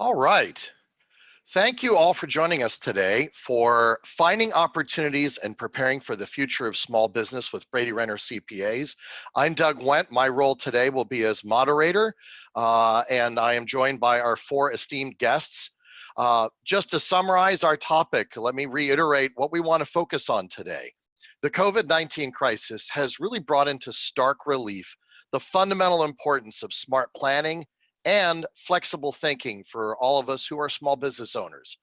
All right. Thank you all for joining us today for Finding Opportunities and Preparing for the Future of Small Business with BradyRenner CPAs. I'm Doug Wendt. My role today will be as moderator, and I am joined by our four esteemed guests. Just to summarize our topic, let me reiterate what we want to focus on today. The COVID-19 crisis has really brought into stark relief the fundamental importance of smart planning and flexible thinking for all of us who are small business owners.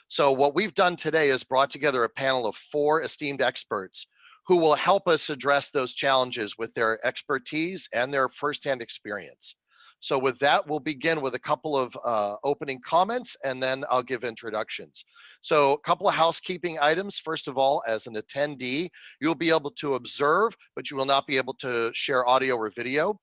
So what we've done today is brought together a panel of four esteemed experts who will help us address those challenges with their expertise and their firsthand experience. So with that, we'll begin with a couple of opening comments, and then I'll give introductions. So a couple of housekeeping items. First of all, as an attendee, you'll be able to observe, but you will not be able to share audio or video.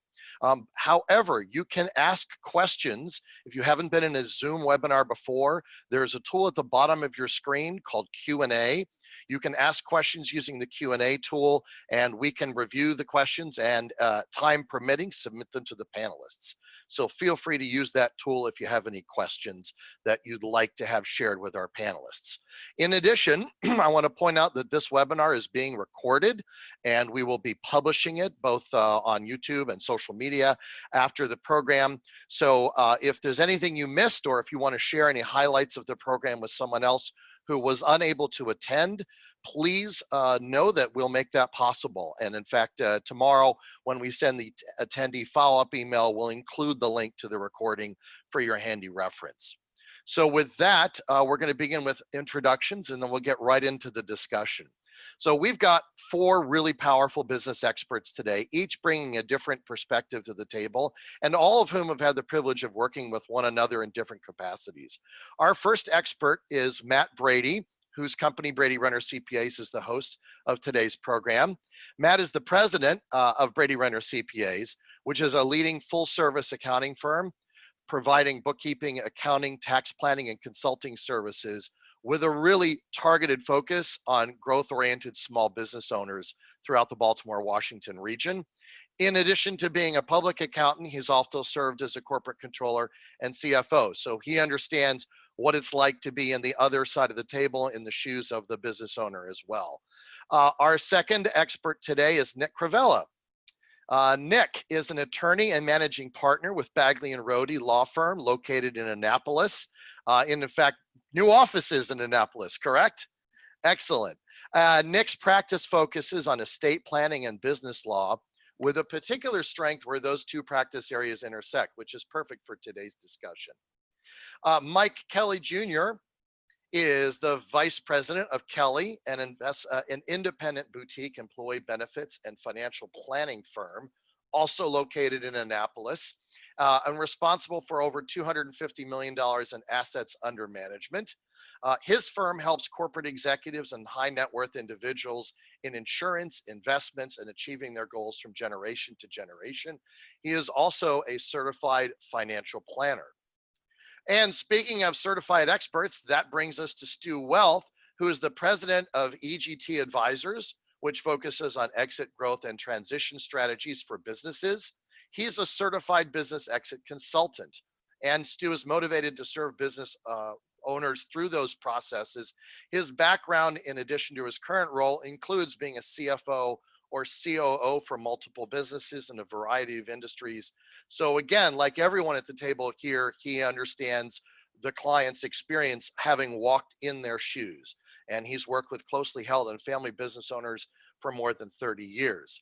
However, you can ask questions. If you haven't been in a Zoom webinar before, there's a tool at the bottom of your screen called Q&A. You can ask questions using the Q&A tool, and we can review the questions and, time permitting, submit them to the panelists. So feel free to use that tool if you have any questions that you'd like to have shared with our panelists. In addition, I want to point out that this webinar is being recorded, and we will be publishing it both on YouTube and social media after the program. So if there's anything you missed, or if you want to share any highlights of the program with someone else who was unable to attend, please know that we'll make that possible. And in fact, tomorrow when we send the attendee follow-up email, we'll include the link to the recording for your handy reference. So with that, we're going to begin with introductions, and then we'll get right into the discussion. So we've got four really powerful business experts today, each bringing a different perspective to the table, and all of whom have had the privilege of working with one another in different capacities. Our first expert is Matt Brady, whose company BradyRenner CPAs is the host of today's program. Matt is the president of BradyRenner CPAs, which is a leading full-service accounting firm providing bookkeeping, accounting, tax planning, and consulting services with a really targeted focus on growth-oriented small business owners throughout the Baltimore, Washington region. In addition to being a public accountant, he's also served as a corporate controller and CFO. So he understands what it's like to be in the other side of the table in the shoes of the business owner as well. Our second expert today is Nick Cravella. Nick is an attorney and managing partner with Bagley and Rohde law firm located in Annapolis. In fact, new offices in Annapolis, correct? Excellent. Nick's practice focuses on estate planning and business law with a particular strength where those two practice areas intersect, which is perfect for today's discussion. Mike Kelly Jr. is the vice president of Kelly, an independent boutique employee benefits and financial planning firm, also located in Annapolis, and responsible for over $250 million in assets under management. His firm helps corporate executives and high net worth individuals in insurance, investments, and achieving their goals from generation to generation. He is also a certified financial planner. And speaking of certified experts, that brings us to Stu Wealth, who is the president of EGT Advisors, which focuses on exit, growth, and transition strategies for businesses. He's a certified business exit consultant, and Stu is motivated to serve business owners through those processes. His background, in addition to his current role, includes being a CFO or COO for multiple businesses in a variety of industries. So again, like everyone at the table here, he understands the client's experience having walked in their shoes. And he's worked with closely held and family business owners for more than 30 years.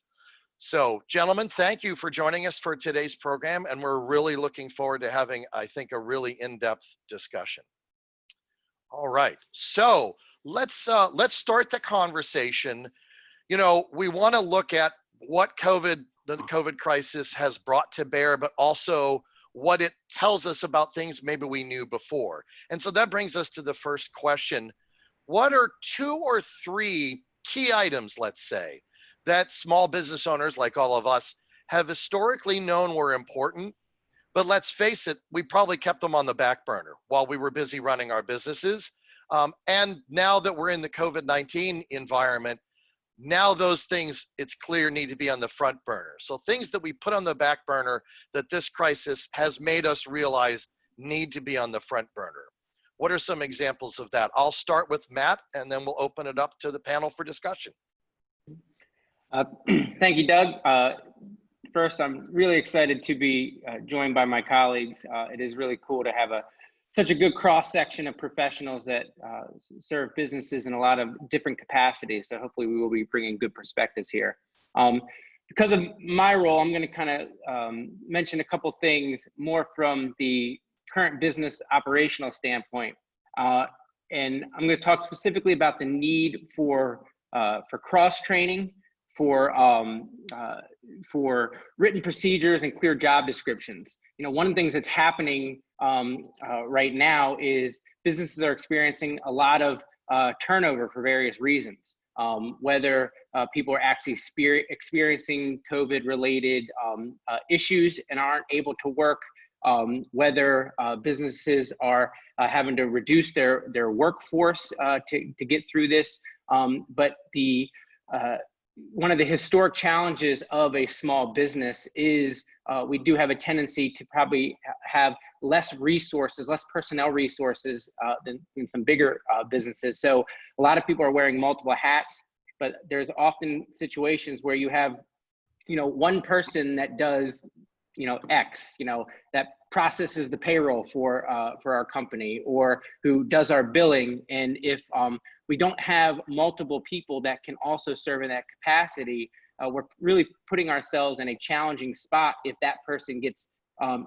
So gentlemen, thank you for joining us for today's program. And we're really looking forward to having, I think, a really in-depth discussion. All right, so let's start the conversation. You know, we want to look at what the COVID crisis has brought to bear, but also what it tells us about things maybe we knew before. And so that brings us to the first question. What are two or three key items, let's say, that small business owners like all of us have historically known were important, but let's face it, we probably kept them on the back burner while we were busy running our businesses. And now that we're in the COVID-19 environment, now those things, it's clear, need to be on the front burner. So things that we put on the back burner that this crisis has made us realize need to be on the front burner? What are some examples of that? I'll start with Matt, and then we'll open it up to the panel for discussion. Thank you, Doug. First, I'm really excited to be joined by my colleagues. It is really cool to have such a good cross-section of professionals that serve businesses in a lot of different capacities. So hopefully we will be bringing good perspectives here. Because of my role, I'm going to kind of mention a couple things more from the current business operational standpoint. And I'm going to talk specifically about the need for cross-training, for written procedures and clear job descriptions. You know, one of the things that's happening right now is businesses are experiencing a lot of turnover for various reasons. Whether people are actually experiencing COVID-related issues and aren't able to work, whether businesses are having to reduce their workforce to get through this. But one of the historic challenges of a small business is we do have a tendency to probably have less resources, less personnel resources than some bigger businesses. So a lot of people are wearing multiple hats, but there's often situations where you have, you know, one person that does, you know, X, you know, that processes the payroll for our company, or who does our billing. And if we don't have multiple people that can also serve in that capacity, we're really putting ourselves in a challenging spot if that person gets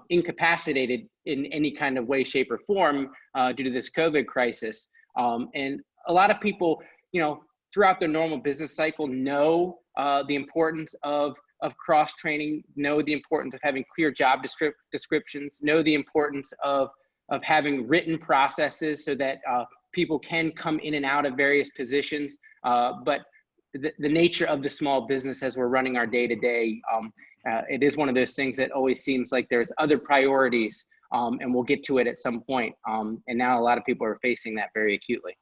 incapacitated in any kind of way, shape, or form due to this COVID crisis. And a lot of people, you know, throughout their normal business cycle know the importance of cross-training, know the importance of having clear job descriptions, know the importance of having written processes so that people can come in and out of various positions. But the nature of the small business as we're running our day-to-day, it is one of those things that always seems like there's other priorities, and we'll get to it at some point. And now a lot of people are facing that very acutely.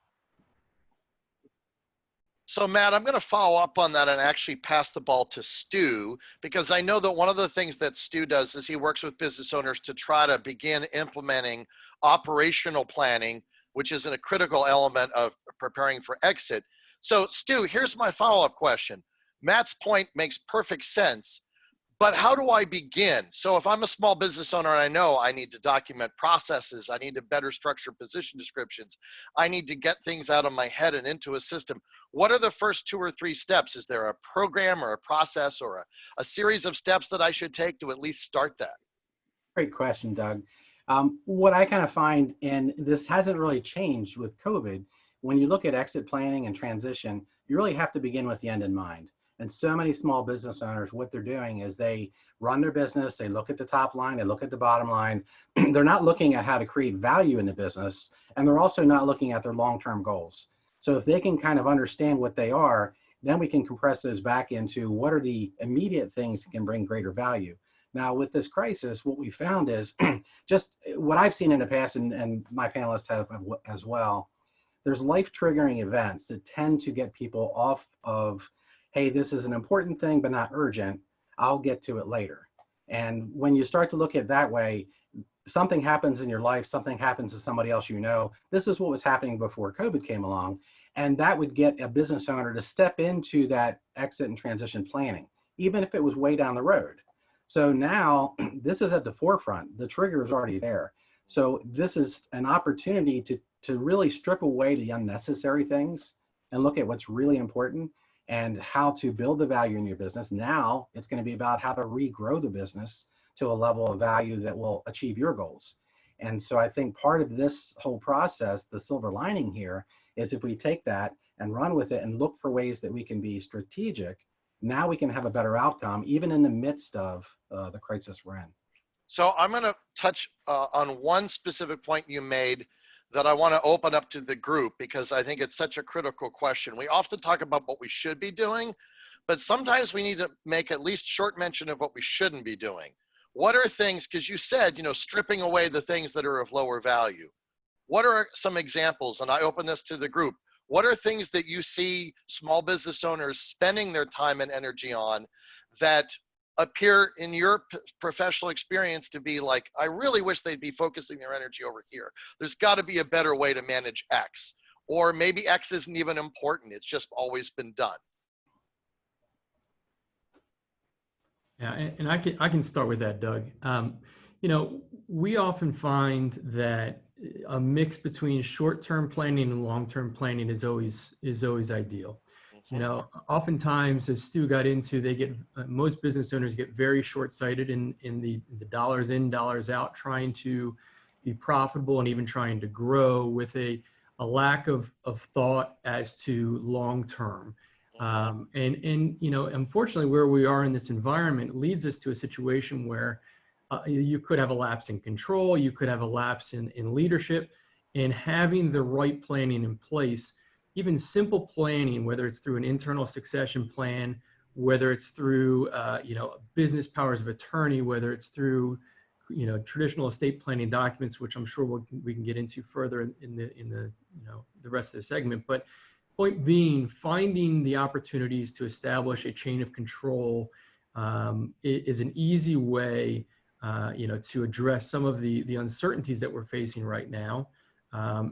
So Matt, I'm going to follow up on that and actually pass the ball to Stu, because I know that one of the things that Stu does is he works with business owners to try to begin implementing operational planning, which is a critical element of preparing for exit. So Stu, here's my follow-up question. Matt's point makes perfect sense, but how do I begin? So if I'm a small business owner and I know I need to document processes, I need to better structure position descriptions, I need to get things out of my head and into a system, what are the first 2 or 3 steps? Is there a program or a process or a series of steps that I should take to at least start that? Great question, Doug. What I kind of find, and this hasn't really changed with COVID, when you look at exit planning and transition, you really have to begin with the end in mind. And so many small business owners, what they're doing is they run their business, they look at the top line, they look at the bottom line. They're not looking at how to create value in the business, and they're also not looking at their long-term goals. So if they can kind of understand what they are, then we can compress those back into what are the immediate things that can bring greater value. Now with this crisis, what we found is just what I've seen in the past, and my panelists have as well, there's life-triggering events that tend to get people off of, hey, this is an important thing, but not urgent. I'll get to it later. And when you start to look at it that way, something happens in your life, something happens to somebody else you know. This is what was happening before COVID came along. And that would get a business owner to step into that exit and transition planning, even if it was way down the road. So now this is at the forefront. The trigger is already there. So this is an opportunity to really strip away the unnecessary things and look at what's really important and how to build the value in your business. Now it's going to be about how to regrow the business to a level of value that will achieve your goals. And so I think part of this whole process, the silver lining here, is if we take that and run with it and look for ways that we can be strategic, now we can have a better outcome, even in the midst of the crisis we're in. So I'm going to touch on one specific point you made that I want to open up to the group, because I think it's such a critical question. We often talk about what we should be doing, but sometimes we need to make at least short mention of what we shouldn't be doing. What are things, because you said, you know, stripping away the things that are of lower value. What are some examples, and I open this to the group, what are things that you see small business owners spending their time and energy on that appear in your professional experience to be like, I really wish they'd be focusing their energy over here. There's got to be a better way to manage X, or maybe X isn't even important. It's just always been done. Yeah, and I can start with that, Doug. You know, we often find that a mix between short-term planning and long-term planning is always ideal. You know, oftentimes, as Stu got into, they get most business owners get very short-sighted in the dollars in, dollars out, trying to be profitable and even trying to grow with a lack of thought as to long-term. And you know, unfortunately, where we are in this environment leads us to a situation where you could have a lapse in control, you could have a lapse in leadership, and having the right planning in place. Even simple planning, whether it's through an internal succession plan, whether it's through you know, business powers of attorney, whether it's through, you know, traditional estate planning documents, which I'm sure we can get into further in the you know, the rest of the segment. But point being, finding the opportunities to establish a chain of control is an easy way, you know, to address some of the uncertainties that we're facing right now.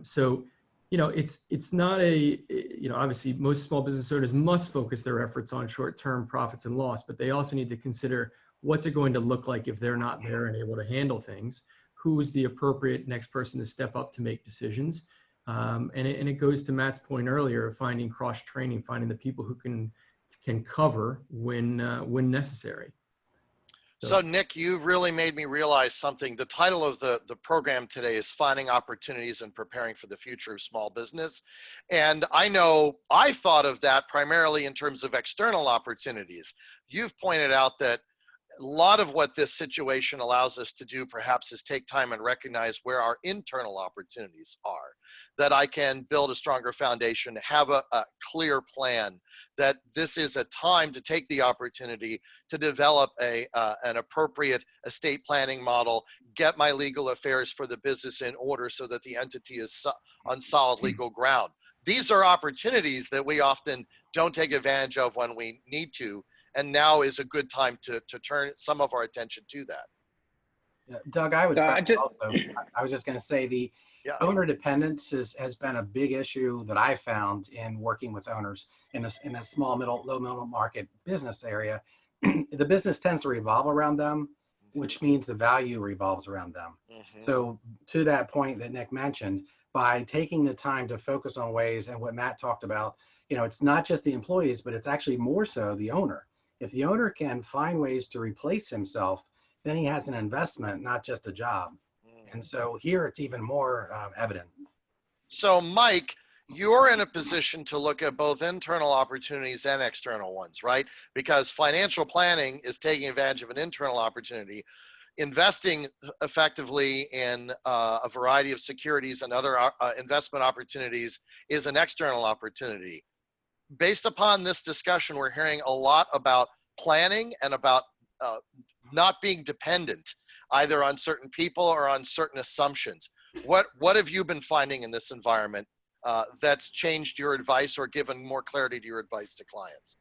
So, you know, it's not a, you know, obviously most small business owners must focus their efforts on short-term profits and loss, but they also need to consider what's it going to look like if they're not there and able to handle things. Who is the appropriate next person to step up to make decisions? And it goes to Matt's point earlier of finding cross-training, finding the people who can cover when necessary. So Nick, you've really made me realize something. The title of the program today is Finding Opportunities and Preparing for the Future of Small Business. And I know I thought of that primarily in terms of external opportunities. You've pointed out that a lot of what this situation allows us to do perhaps is take time and recognize where our internal opportunities are, that I can build a stronger foundation, have a clear plan, that this is a time to take the opportunity to develop an appropriate estate planning model, get my legal affairs for the business in order so that the entity is on solid legal ground. These are opportunities that we often don't take advantage of when we need to. And now is a good time to turn some of our attention to that. Yeah, Doug, I was just going to say the Yeah. owner dependence has been a big issue that I found in working with owners in a small, low middle market business area. The business tends to revolve around them, which means the value revolves around them. So to that point that Nick mentioned, by taking the time to focus on ways, and what Matt talked about, you know, it's not just the employees, but it's actually more so the owner. If the owner can find ways to replace himself, then he has an investment, not just a job. And so here it's even more evident. So Mike, you're in a position to look at both internal opportunities and external ones, right? Because financial planning is taking advantage of an internal opportunity. Investing effectively in a variety of securities and other investment opportunities is an external opportunity. Based upon this discussion, we're hearing a lot about planning and about not being dependent either on certain people or on certain assumptions. What have you been finding in this environment that's changed your advice or given more clarity to your advice to clients?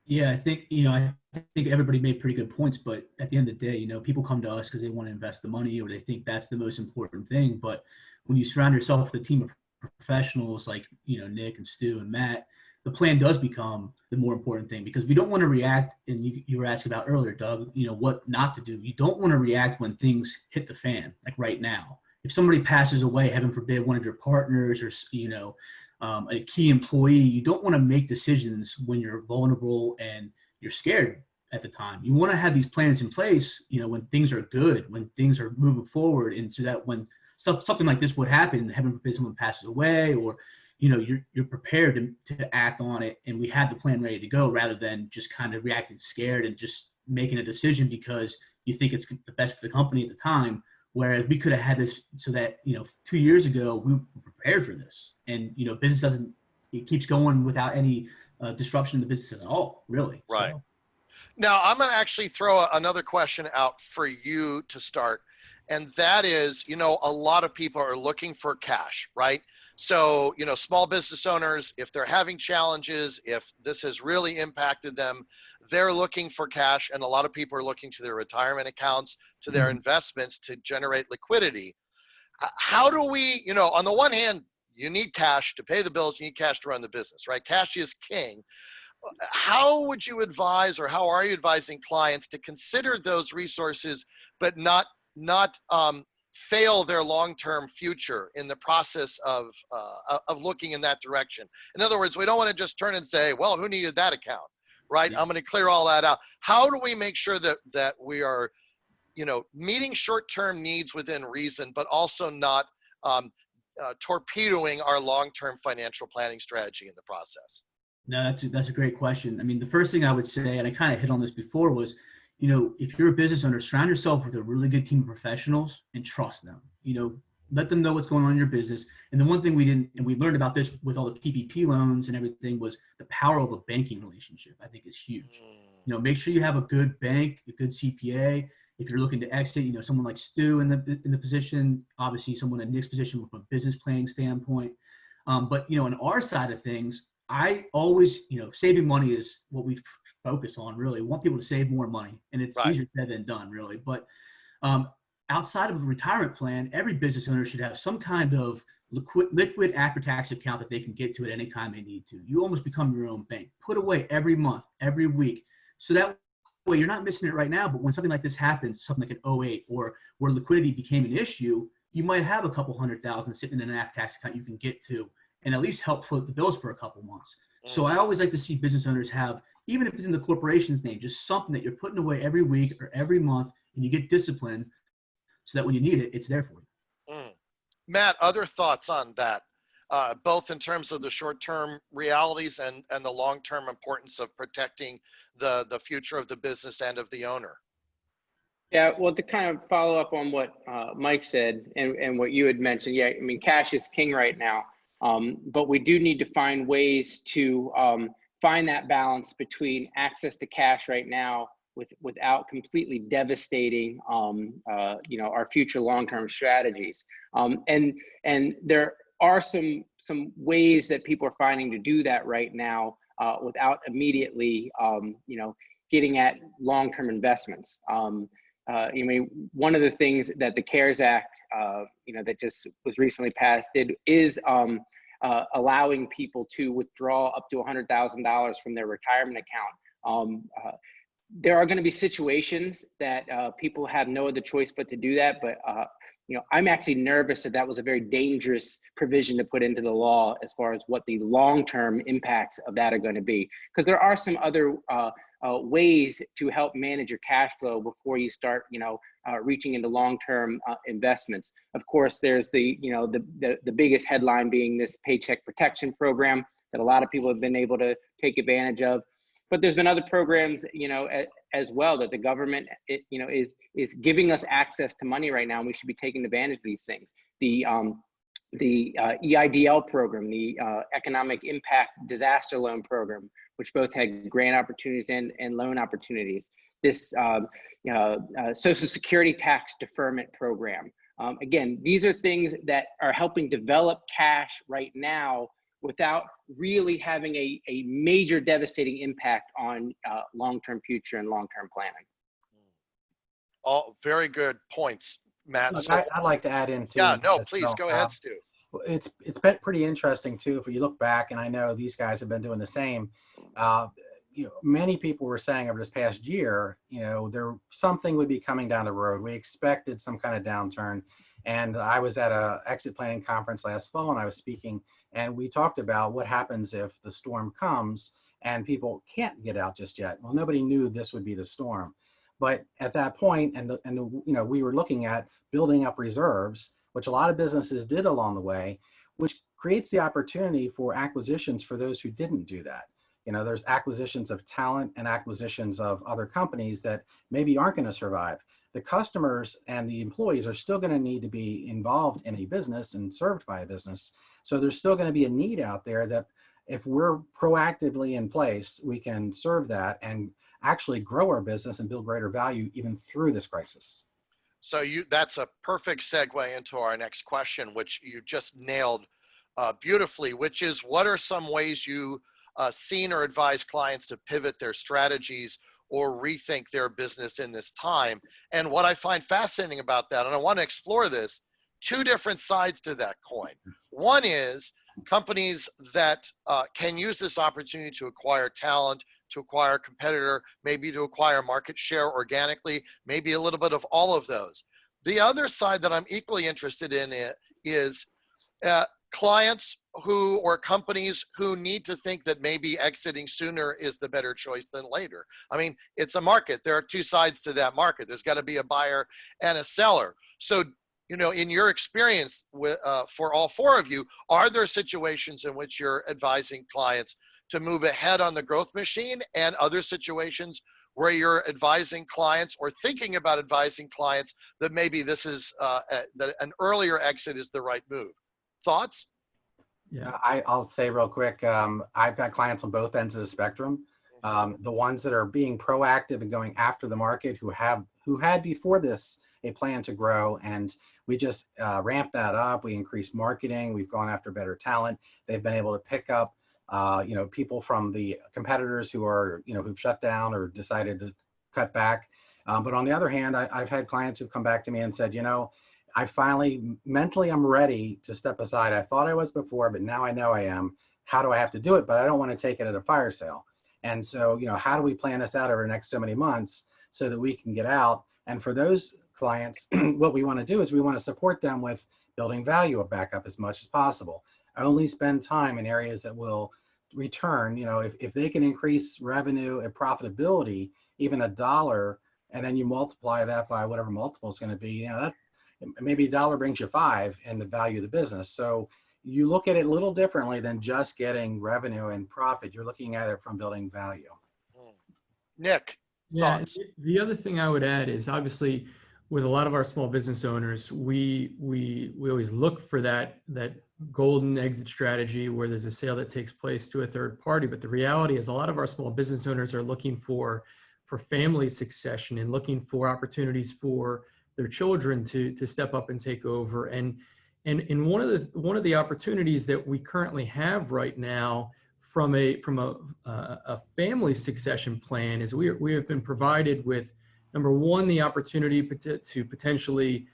Yeah, I think, you know, I think everybody made pretty good points, but at the end of the day, you know, people come to us because they want to invest the money or they think that's the most important thing. But when you surround yourself with a team of professionals like, you know, Nick and Stu and Matt, the plan does become the more important thing, because we don't want to react. And you were asking about earlier, Doug, you know, what not to do. You don't want to react when things hit the fan, like right now. If somebody passes away, heaven forbid, one of your partners or, you know, a key employee, you don't want to make decisions when you're vulnerable and you're scared at the time. You want to have these plans in place, you know, when things are good, when things are moving forward, and so that when something like this would happen, heaven forbid someone passes away, or, you know, you're prepared to act on it, and we have the plan ready to go, rather than just kind of reacting scared and just making a decision because you think it's the best for the company at the time. Whereas we could have had this so that, you know, 2 years ago, we were prepared for this. And, you know, business it keeps going without any disruption in the business at all, really. Right. So. Now, I'm going to actually throw another question out for you to start. And that is, a lot of people are looking for cash, right? So, small business owners, if they're having challenges, if this has really impacted them, they're looking for cash. And a lot of people are looking to their retirement accounts, to their investments to generate liquidity. How do we, on the one hand, you need cash to pay the bills, you need cash to run the business, right? Cash is king. How would you advise, or how are you advising clients to consider those resources, but not fail their long-term future in the process of looking in that direction? In other words, we don't want to just turn and say, well, who needed that account, right? I'm going to clear all that out. How do we make sure that we are, meeting short-term needs within reason, but also not torpedoing our long-term financial planning strategy in the process? No, that's a great question. I mean, the first thing I would say, and I kind of hit on this before, was, if you're a business owner, surround yourself with a really good team of professionals and trust them. Let them know what's going on in your business. And the one thing we learned about this with all the PPP loans and everything, was the power of a banking relationship, I think, is huge. Make sure you have a good bank, a good CPA. If you're looking to exit, someone like Stu in the position, obviously someone in Nick's position from a business planning standpoint. But on our side of things, I always, saving money is what we focus on, really. We want people to save more money, and it's easier said than done, really. But outside of a retirement plan, every business owner should have some kind of liquid after-tax account that they can get to at any time they need to. You almost become your own bank. Put away every month, every week, so that way you're not missing it right now. But when something like this happens, something like an 08, or where liquidity became an issue, you might have a couple $100,000 sitting in an after-tax account you can get to, and at least help float the bills for a couple months. So I always like to see business owners have, even if it's in the corporation's name, just something that you're putting away every week or every month, and you get discipline so that when you need it, it's there for you. Matt, other thoughts on that, both in terms of the short-term realities and the long-term importance of protecting the future of the business and of the owner? Yeah, well, to kind of follow up on what Mike said and what you had mentioned, yeah, I mean, cash is king right now. But we do need to find ways to find that balance between access to cash right now without completely devastating, our future long-term strategies. And there are some ways that people are finding to do that right now without immediately, getting at long-term investments. One of the things that the CARES Act, that just was recently passed, is allowing people to withdraw up to $100,000 from their retirement account. There are going to be situations that people have no other choice but to do that. But, I'm actually nervous that was a very dangerous provision to put into the law as far as what the long-term impacts of that are going to be. Because there are some other ways to help manage your cash flow before you start, reaching into long-term investments. Of course, there's the biggest headline being this Paycheck Protection Program that a lot of people have been able to take advantage of. But there's been other programs, as well, that the government, is giving us access to money right now, and we should be taking advantage of these things. The EIDL program, the Economic Impact Disaster Loan Program, which both had grant opportunities and loan opportunities. This Social Security tax deferment program. Again, these are things that are helping develop cash right now without really having a major devastating impact on long-term future and long-term planning. All very good points, Matt. Look, So, I'd like to add in too. yeah, no, please go ahead, Stu. It's been pretty interesting too. If you look back, and I know these guys have been doing the same. Many people were saying over this past year, something would be coming down the road. We expected some kind of downturn. And I was at a exit planning conference last fall, and I was speaking, and we talked about what happens if the storm comes and people can't get out just yet. Well, nobody knew this would be the storm. But at that point, we were looking at building up reserves, which a lot of businesses did along the way, which creates the opportunity for acquisitions for those who didn't do that. There's acquisitions of talent and acquisitions of other companies that maybe aren't going to survive. The customers and the employees are still going to need to be involved in a business and served by a business. So there's still going to be a need out there that if we're proactively in place, we can serve that and actually grow our business and build greater value even through this crisis. So that's a perfect segue into our next question, which you just nailed beautifully, which is, what are some ways you seen or advise clients to pivot their strategies or rethink their business in this time? And what I find fascinating about that, and I want to explore this, two different sides to that coin. One is companies that can use this opportunity to acquire talent, to acquire a competitor, maybe to acquire market share organically, maybe a little bit of all of those. The other side that I'm equally interested in is clients who, or companies who need to think that maybe exiting sooner is the better choice than later. I mean, it's a market. There are two sides to that market. There's got to be a buyer and a seller. So, you know, in your experience with, for all four of you, are there situations in which you're advising clients to move ahead on the growth machine, and other situations where you're advising clients or thinking about advising clients that maybe this is that an earlier exit is the right move? Thoughts? Yeah. I'll say real quick, I've got clients on both ends of the spectrum. The ones that are being proactive and going after the market, who had before this a plan to grow, and we just ramped that up. We increased marketing. We've gone after better talent. They've been able to pick up people from the competitors who are, who've shut down or decided to cut back. But on the other hand, I've had clients who've come back to me and said, I finally, mentally, I'm ready to step aside. I thought I was before, but now I know I am. How do I have to do it? But I don't want to take it at a fire sale. And so, how do we plan this out over the next so many months so that we can get out? And for those clients, what we want to do is we want to support them with building value back up as much as possible. Only spend time in areas that will return. If they can increase revenue and profitability, even $1, and then you multiply that by whatever multiple is going to be, that maybe $1 brings you 5 in the value of the business. So you look at it a little differently than just getting revenue and profit. You're looking at it from building value. Nick, thoughts? Yeah, the other thing I would add is, obviously, with a lot of our small business owners, we always look for that golden exit strategy where there's a sale that takes place to a third party. But the reality is, a lot of our small business owners are looking for family succession and looking for opportunities for their children to step up and take over. And one of the opportunities that we currently have right now from a family succession plan is we have been provided with, number one, the opportunity to potentially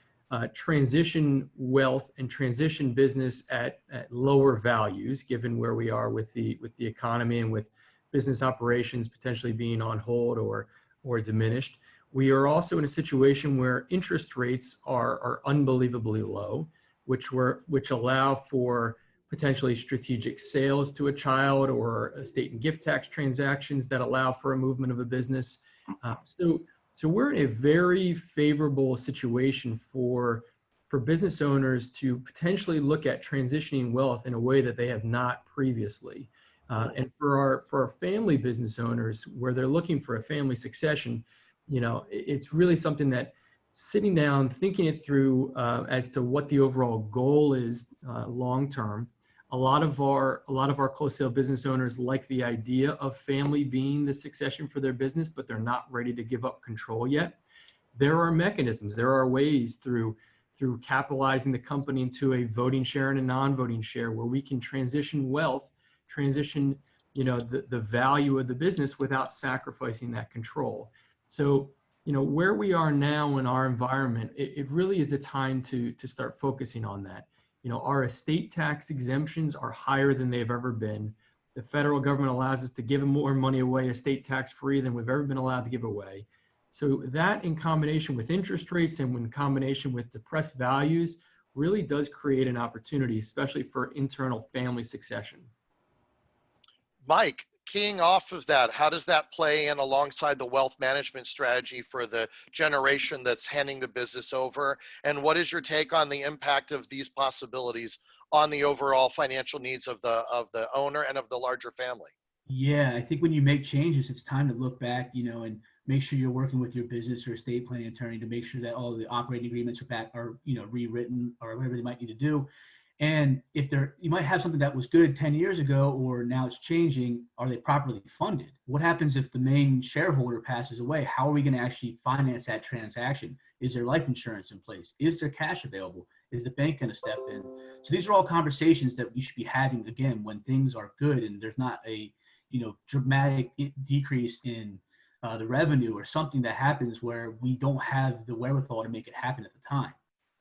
transition wealth and transition business at lower values, given where we are with the economy and with business operations potentially being on hold or diminished. We are also in a situation where interest rates are unbelievably low, which allow for potentially strategic sales to a child, or estate and gift tax transactions that allow for a movement of a business. So we're in a very favorable situation for business owners to potentially look at transitioning wealth in a way that they have not previously. And for our family business owners, where they're looking for a family succession, it's really something that, sitting down, thinking it through as to what the overall goal is long term. A lot of our close sale business owners like the idea of family being the succession for their business, but they're not ready to give up control yet. There are mechanisms, there are ways through capitalizing the company into a voting share and a non-voting share, where we can transition wealth, the value of the business without sacrificing that control. So, where we are now in our environment, it really is a time to start focusing on that. Our estate tax exemptions are higher than they've ever been. The federal government allows us to give more money away estate tax free than we've ever been allowed to give away. So that, in combination with interest rates and in combination with depressed values, really does create an opportunity, especially for internal family succession. Mike, keying off of that, how does that play in alongside the wealth management strategy for the generation that's handing the business over? And what is your take on the impact of these possibilities on the overall financial needs of the owner and of the larger family? Yeah, I think when you make changes, it's time to look back, and make sure you're working with your business or estate planning attorney to make sure that all the operating agreements are rewritten or whatever they might need to do. And if you might have something that was good 10 years ago, or now it's changing, are they properly funded? What happens if the main shareholder passes away? How are we going to actually finance that transaction? Is there life insurance in place? Is there cash available? Is the bank going to step in? So these are all conversations that we should be having, again, when things are good and there's not a, dramatic decrease in the revenue, or something that happens where we don't have the wherewithal to make it happen at the time.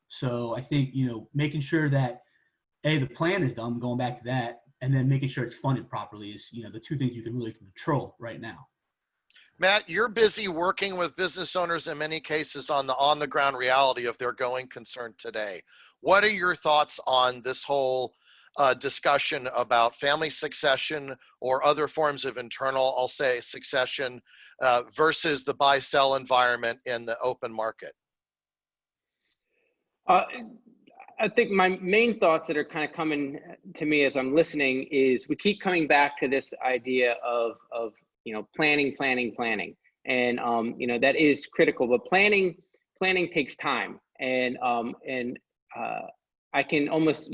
So I think, making sure that the plan is done, going back to that, and then making sure it's funded properly is, the two things you can really control right now. Matt, you're busy working with business owners in many cases on the ground reality of their going concern today. What are your thoughts on this whole discussion about family succession or other forms of internal, I'll say, succession versus the buy-sell environment in the open market? I think my main thoughts that are kind of coming to me as I'm listening is we keep coming back to this idea of planning, and that is critical. But planning takes time, and I can almost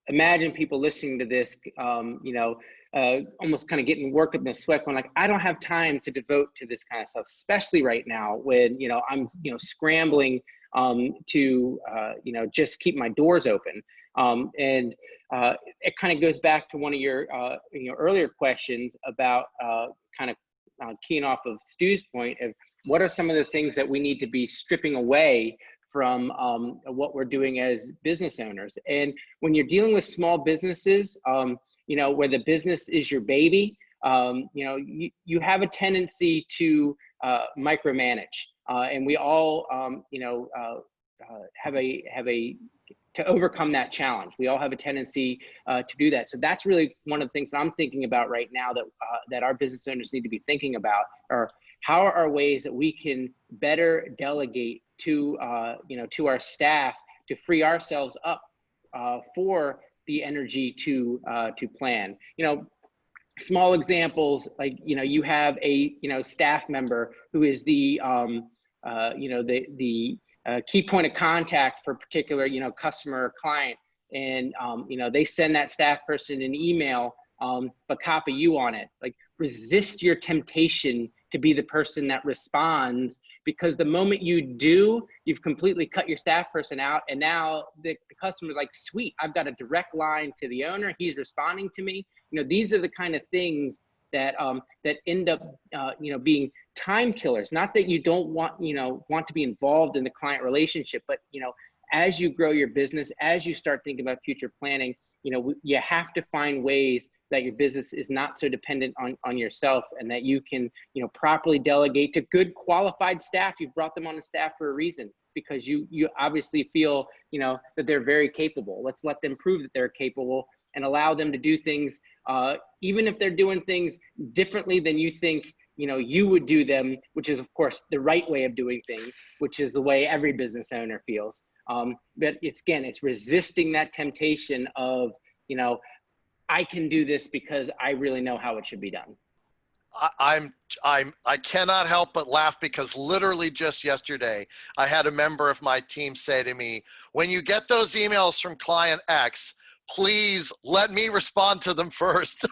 imagine people listening to this, almost kind of getting work up in the sweat, going like, I don't have time to devote to this kind of stuff, especially right now when I'm scrambling to just keep my doors open. And it kind of goes back to one of your earlier questions about kind of keying off of Stu's point of what are some of the things that we need to be stripping away from what we're doing as business owners. And when you're dealing with small businesses, where the business is your baby, you have a tendency to micromanage. And we all, to overcome that challenge. We all have a tendency to do that. So that's really one of the things that I'm thinking about right now that our business owners need to be thinking about, are how are ways that we can better delegate to our staff to free ourselves up for the energy to plan. Small examples, like you have a staff member who is the key point of contact for a particular customer or client, and they send that staff person an email but copy you on it. Like, resist your temptation to be the person that responds, because the moment you do, you've completely cut your staff person out, and now the customer's like, sweet, I've got a direct line to the owner, he's responding to me. These are the kind of things that that end up being time killers. Not that you don't want to be involved in the client relationship, but as you grow your business, as you start thinking about future planning, you have to find ways that your business is not so dependent on yourself, and that you can properly delegate to good qualified staff. You've brought them on the staff for a reason, because you obviously feel that they're very capable. Let's let them prove that they're capable, and allow them to do things, even if they're doing things differently than you think you would do them, which is of course the right way of doing things, which is the way every business owner feels. But it's resisting that temptation of I can do this because I really know how it should be done. I cannot help but laugh, because literally just yesterday, I had a member of my team say to me, when you get those emails from client X, please let me respond to them first.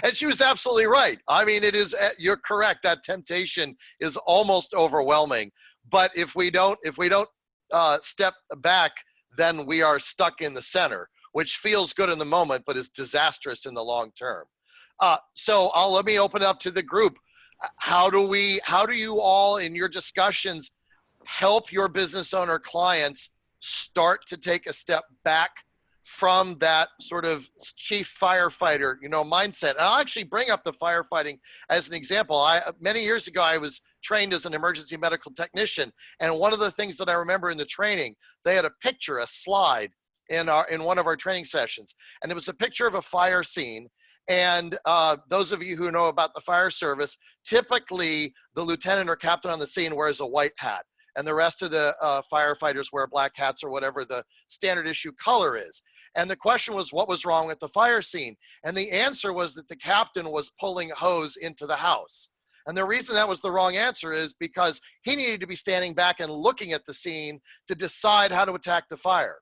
And she was absolutely right. I mean, you're correct. That temptation is almost overwhelming. But if we don't step back, then we are stuck in the center, which feels good in the moment, but is disastrous in the long term. So let me open up to the group. How do you all in your discussions help your business owner clients start to take a step back from that sort of chief firefighter, mindset? And I'll actually bring up the firefighting as an example. Many years ago, I was trained as an emergency medical technician. And one of the things that I remember in the training, they had a slide in one of our training sessions. And it was a picture of a fire scene. And those of you who know about the fire service, typically the lieutenant or captain on the scene wears a white hat, and the rest of the firefighters wear black hats or whatever the standard issue color is. And the question was, what was wrong with the fire scene? And the answer was that the captain was pulling hose into the house. And the reason that was the wrong answer is because he needed to be standing back and looking at the scene to decide how to attack the fire.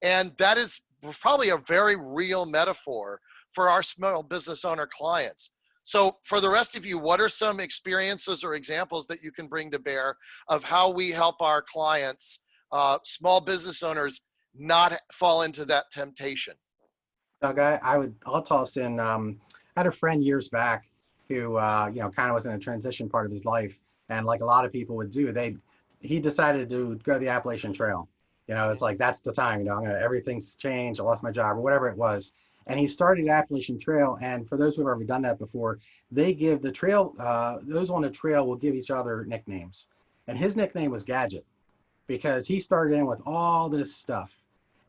And that is probably a very real metaphor for our small business owner clients. So for the rest of you, what are some experiences or examples that you can bring to bear of how we help our clients, small business owners, not fall into that temptation? Doug, I'll toss in, I had a friend years back who, kind of was in a transition part of his life. And like a lot of people would do, he decided to go the Appalachian Trail. It's like, that's the time, everything's changed. I lost my job or whatever it was. And he started Appalachian Trail. And for those who have ever done that before, they give the trail, those on the trail will give each other nicknames. And his nickname was Gadget, because he started in with all this stuff.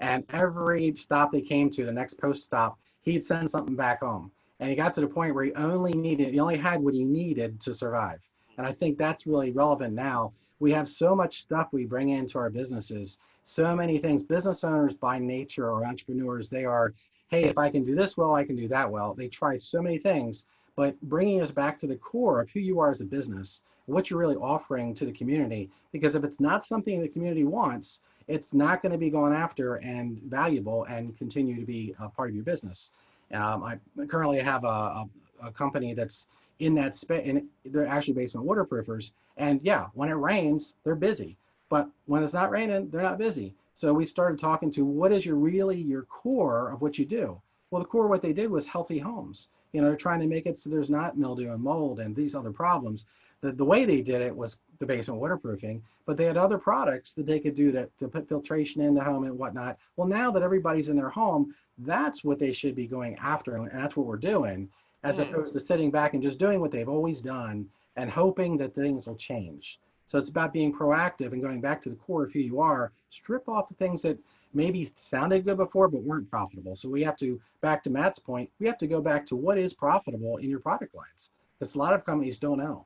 And every stop they came to, the next post stop, he'd send something back home. And he got to the point where he only had what he needed to survive. And I think that's really relevant now. We have so much stuff we bring into our businesses, so many things. Business owners by nature or entrepreneurs, they are, hey, if I can do this well, I can do that well. They try so many things, but bringing us back to the core of who you are as a business, what you're really offering to the community, because if it's not something the community wants, it's not going to be going after and valuable and continue to be a part of your business. I currently have a company that's in that space, and they're actually basement waterproofers. And yeah, when it rains, they're busy. But when it's not raining, they're not busy. So we started talking to what is your core of what you do? Well, the core of what they did was healthy homes. They're trying to make it so there's not mildew and mold and these other problems. The way they did it was the basement waterproofing, but they had other products that they could do to put filtration in the home and whatnot. Well, now that everybody's in their home, that's what they should be going after, and that's what we're doing, as opposed to sitting back and just doing what they've always done and hoping that things will change. So it's about being proactive and going back to the core of who you are, strip off the things that maybe sounded good before but weren't profitable. So we have to, back to Matt's point, we have to go back to what is profitable in your product lines, because a lot of companies don't know.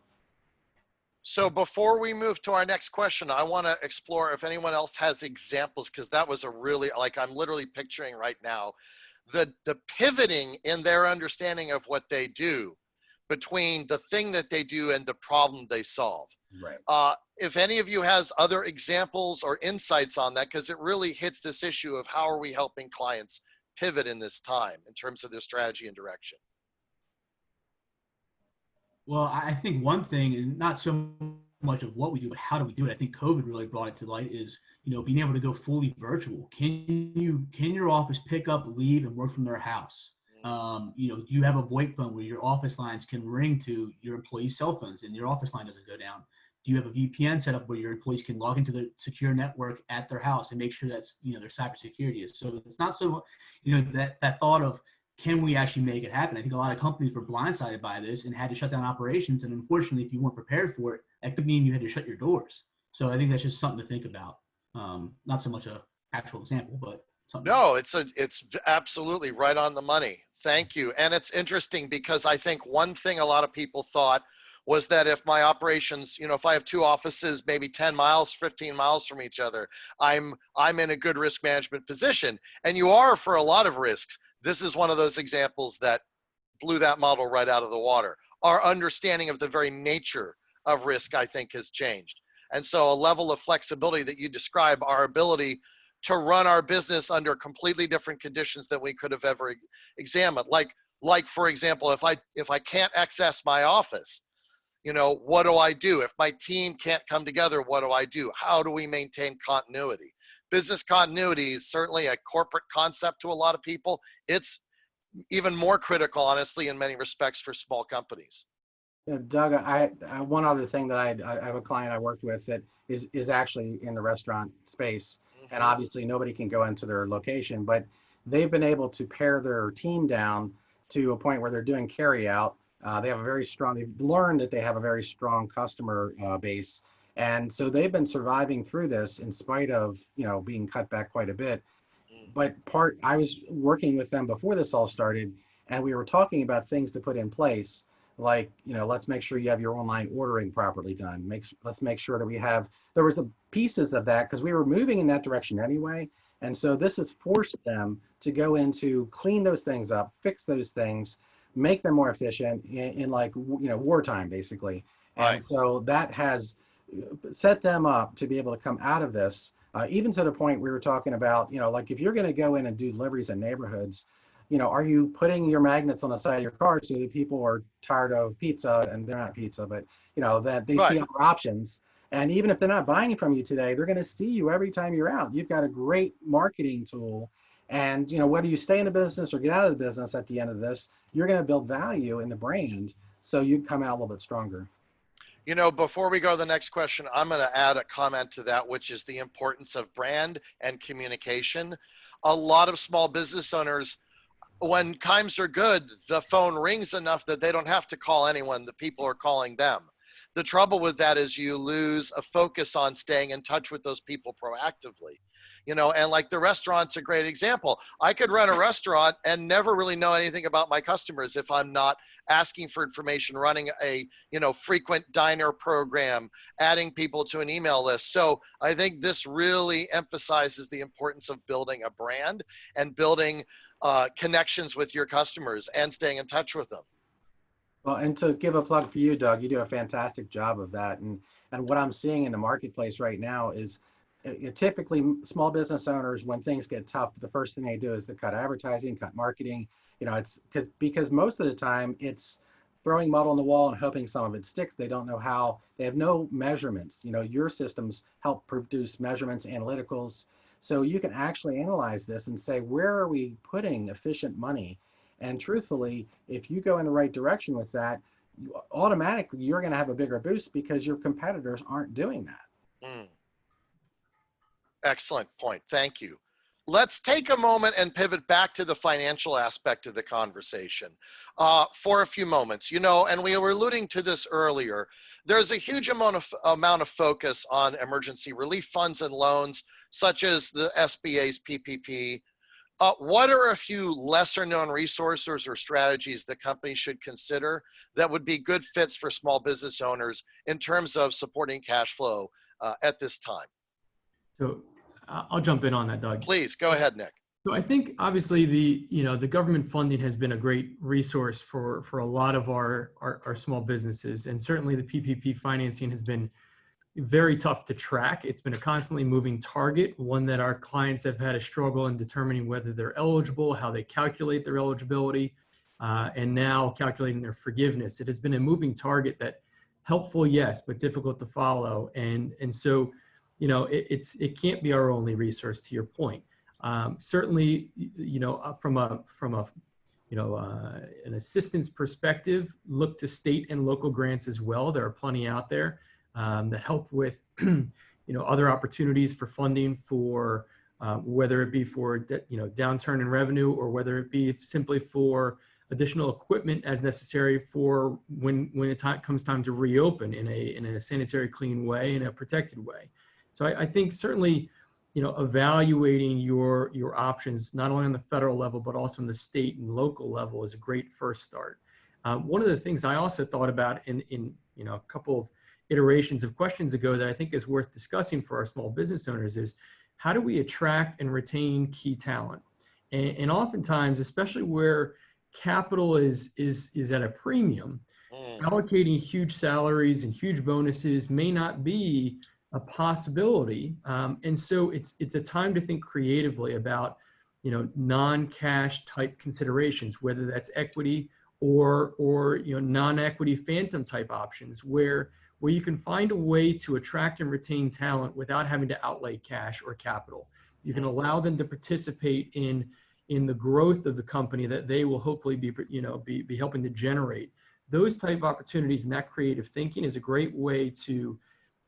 So before we move to our next question, I want to explore if anyone else has examples, because that was a really, like, I'm literally picturing right now the pivoting in their understanding of what they do between the thing that they do and the problem they solve. Right. If any of you has other examples or insights on that, because it really hits this issue of how are we helping clients pivot in this time in terms of their strategy and direction. Well, I think one thing, and not so much of what we do, but how do we do it? I think COVID really brought it to light is, being able to go fully virtual. Can your office pick up, leave, and work from their house? You have a VoIP phone where your office lines can ring to your employees' cell phones and your office line doesn't go down. Do you have a VPN set up where your employees can log into the secure network at their house and make sure that's, their cybersecurity is? So it's not so, that thought of, can we actually make it happen? I think a lot of companies were blindsided by this and had to shut down operations. And unfortunately, if you weren't prepared for it, that could mean you had to shut your doors. So I think that's just something to think about. Not so much a actual example, but something. No, it's absolutely right on the money. Thank you. And it's interesting because I think one thing a lot of people thought was that if my operations, if I have two offices, maybe 10 miles, 15 miles from each other, I'm in a good risk management position. And you are for a lot of risks. This is one of those examples that blew that model right out of the water. Our understanding of the very nature of risk, I think, has changed. And so a level of flexibility that you describe, our ability to run our business under completely different conditions than we could have ever examined. Like for example, if I can't access my office, what do I do? If my team can't come together, what do I do? How do we maintain continuity? Business continuity is certainly a corporate concept to a lot of people. It's even more critical, honestly, in many respects for small companies. Doug, I one other thing that I have a client I worked with that is actually in the restaurant space, and obviously nobody can go into their location, but they've been able to pare their team down to a point where they're doing carry out. They've learned that they have a very strong customer base. And so they've been surviving through this in spite of, being cut back quite a bit. But I was working with them before this all started, and we were talking about things to put in place, like, let's make sure you have your online ordering properly done. Let's make sure that there was pieces of that because we were moving in that direction anyway. And so this has forced them to go into clean those things up, fix those things, make them more efficient in like, wartime, basically. Right. And so that has set them up to be able to come out of this, even to the point we were talking about, like if you're going to go in and do deliveries in neighborhoods, are you putting your magnets on the side of your car so that people are tired of pizza, and they're not pizza, but that they see Right. other options. And even if they're not buying from you today, they're going to see you every time you're out. You've got a great marketing tool. And whether you stay in the business or get out of the business at the end of this, you're going to build value in the brand, so you come out a little bit stronger. Before we go to the next question, I'm going to add a comment to that, which is the importance of brand and communication. A lot of small business owners, when times are good, the phone rings enough that they don't have to call anyone. The people are calling them. The trouble with that is you lose a focus on staying in touch with those people proactively. And like the restaurant's a great example. I could run a restaurant and never really know anything about my customers if I'm not asking for information, running a, frequent diner program, adding people to an email list. So I think this really emphasizes the importance of building a brand and building connections with your customers and staying in touch with them. Well, and to give a plug for you, Doug, you do a fantastic job of that. And what I'm seeing in the marketplace right now is typically small business owners, when things get tough, the first thing they do is to cut advertising, cut marketing. It's because most of the time it's throwing mud on the wall and hoping some of it sticks. They don't know how. They have no measurements. Your systems help produce measurements, analyticals. So you can actually analyze this and say, where are we putting efficient money? And truthfully, if you go in the right direction with that, automatically you're going to have a bigger boost because your competitors aren't doing that. Excellent point. Thank you. Let's take a moment and pivot back to the financial aspect of the conversation for a few moments. And we were alluding to this earlier. There's a huge amount of focus on emergency relief funds and loans, such as the SBA's PPP. What are a few lesser known resources or strategies that companies should consider that would be good fits for small business owners in terms of supporting cash flow at this time? So I'll jump in on that, Doug. Please go ahead, Nick. So I think obviously the government funding has been a great resource for a lot of our small businesses, and certainly the PPP financing has been very tough to track. It's been a constantly moving target, one that our clients have had a struggle in determining whether they're eligible, how they calculate their eligibility, and now calculating their forgiveness. It has been a moving target that helpful, yes, but difficult to follow. And so, it can't be our only resource, to your point. Certainly, from an assistance perspective, look to state and local grants as well. There are plenty out there that help with, other opportunities for funding for whether it be for, downturn in revenue, or whether it be simply for additional equipment as necessary for when it comes time to reopen in a sanitary, clean way, in a protected way. So I think certainly, evaluating your options, not only on the federal level, but also on the state and local level, is a great first start. One of the things I also thought about in a couple of iterations of questions ago that I think is worth discussing for our small business owners is, how do we attract and retain key talent? And oftentimes, especially where capital is at a premium, allocating huge salaries and huge bonuses may not be a possibility. And so it's a time to think creatively about, non-cash type considerations, whether that's equity or non-equity phantom type options, where you can find a way to attract and retain talent without having to outlay cash or capital. You can allow them to participate in the growth of the company that they will hopefully be helping to generate. Those type of opportunities and that creative thinking is a great way to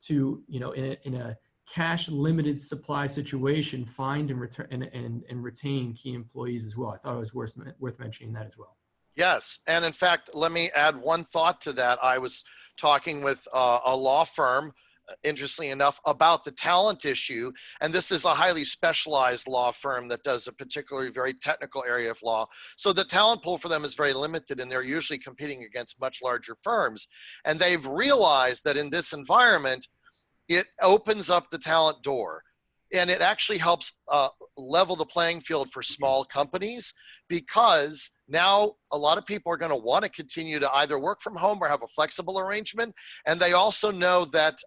in a cash limited supply situation, find and retain key employees as well. I thought it was worth mentioning that as well. Yes, and in fact, let me add one thought to that. I was talking with a law firm, interestingly enough, about the talent issue, and this is a highly specialized law firm that does a particularly very technical area of law. So the talent pool for them is very limited, and they're usually competing against much larger firms. And they've realized that in this environment, it opens up the talent door. And it actually helps level the playing field for small companies, because now a lot of people are going to want to continue to either work from home or have a flexible arrangement. And they also know that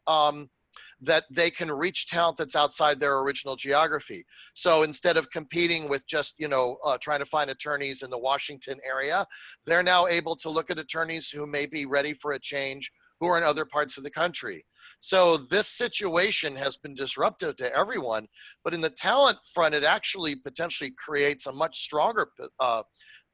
that they can reach talent that's outside their original geography. So instead of competing with just, trying to find attorneys in the Washington area, they're now able to look at attorneys who may be ready for a change, who are in other parts of the country. So this situation has been disruptive to everyone, but in the talent front, it actually potentially creates a much stronger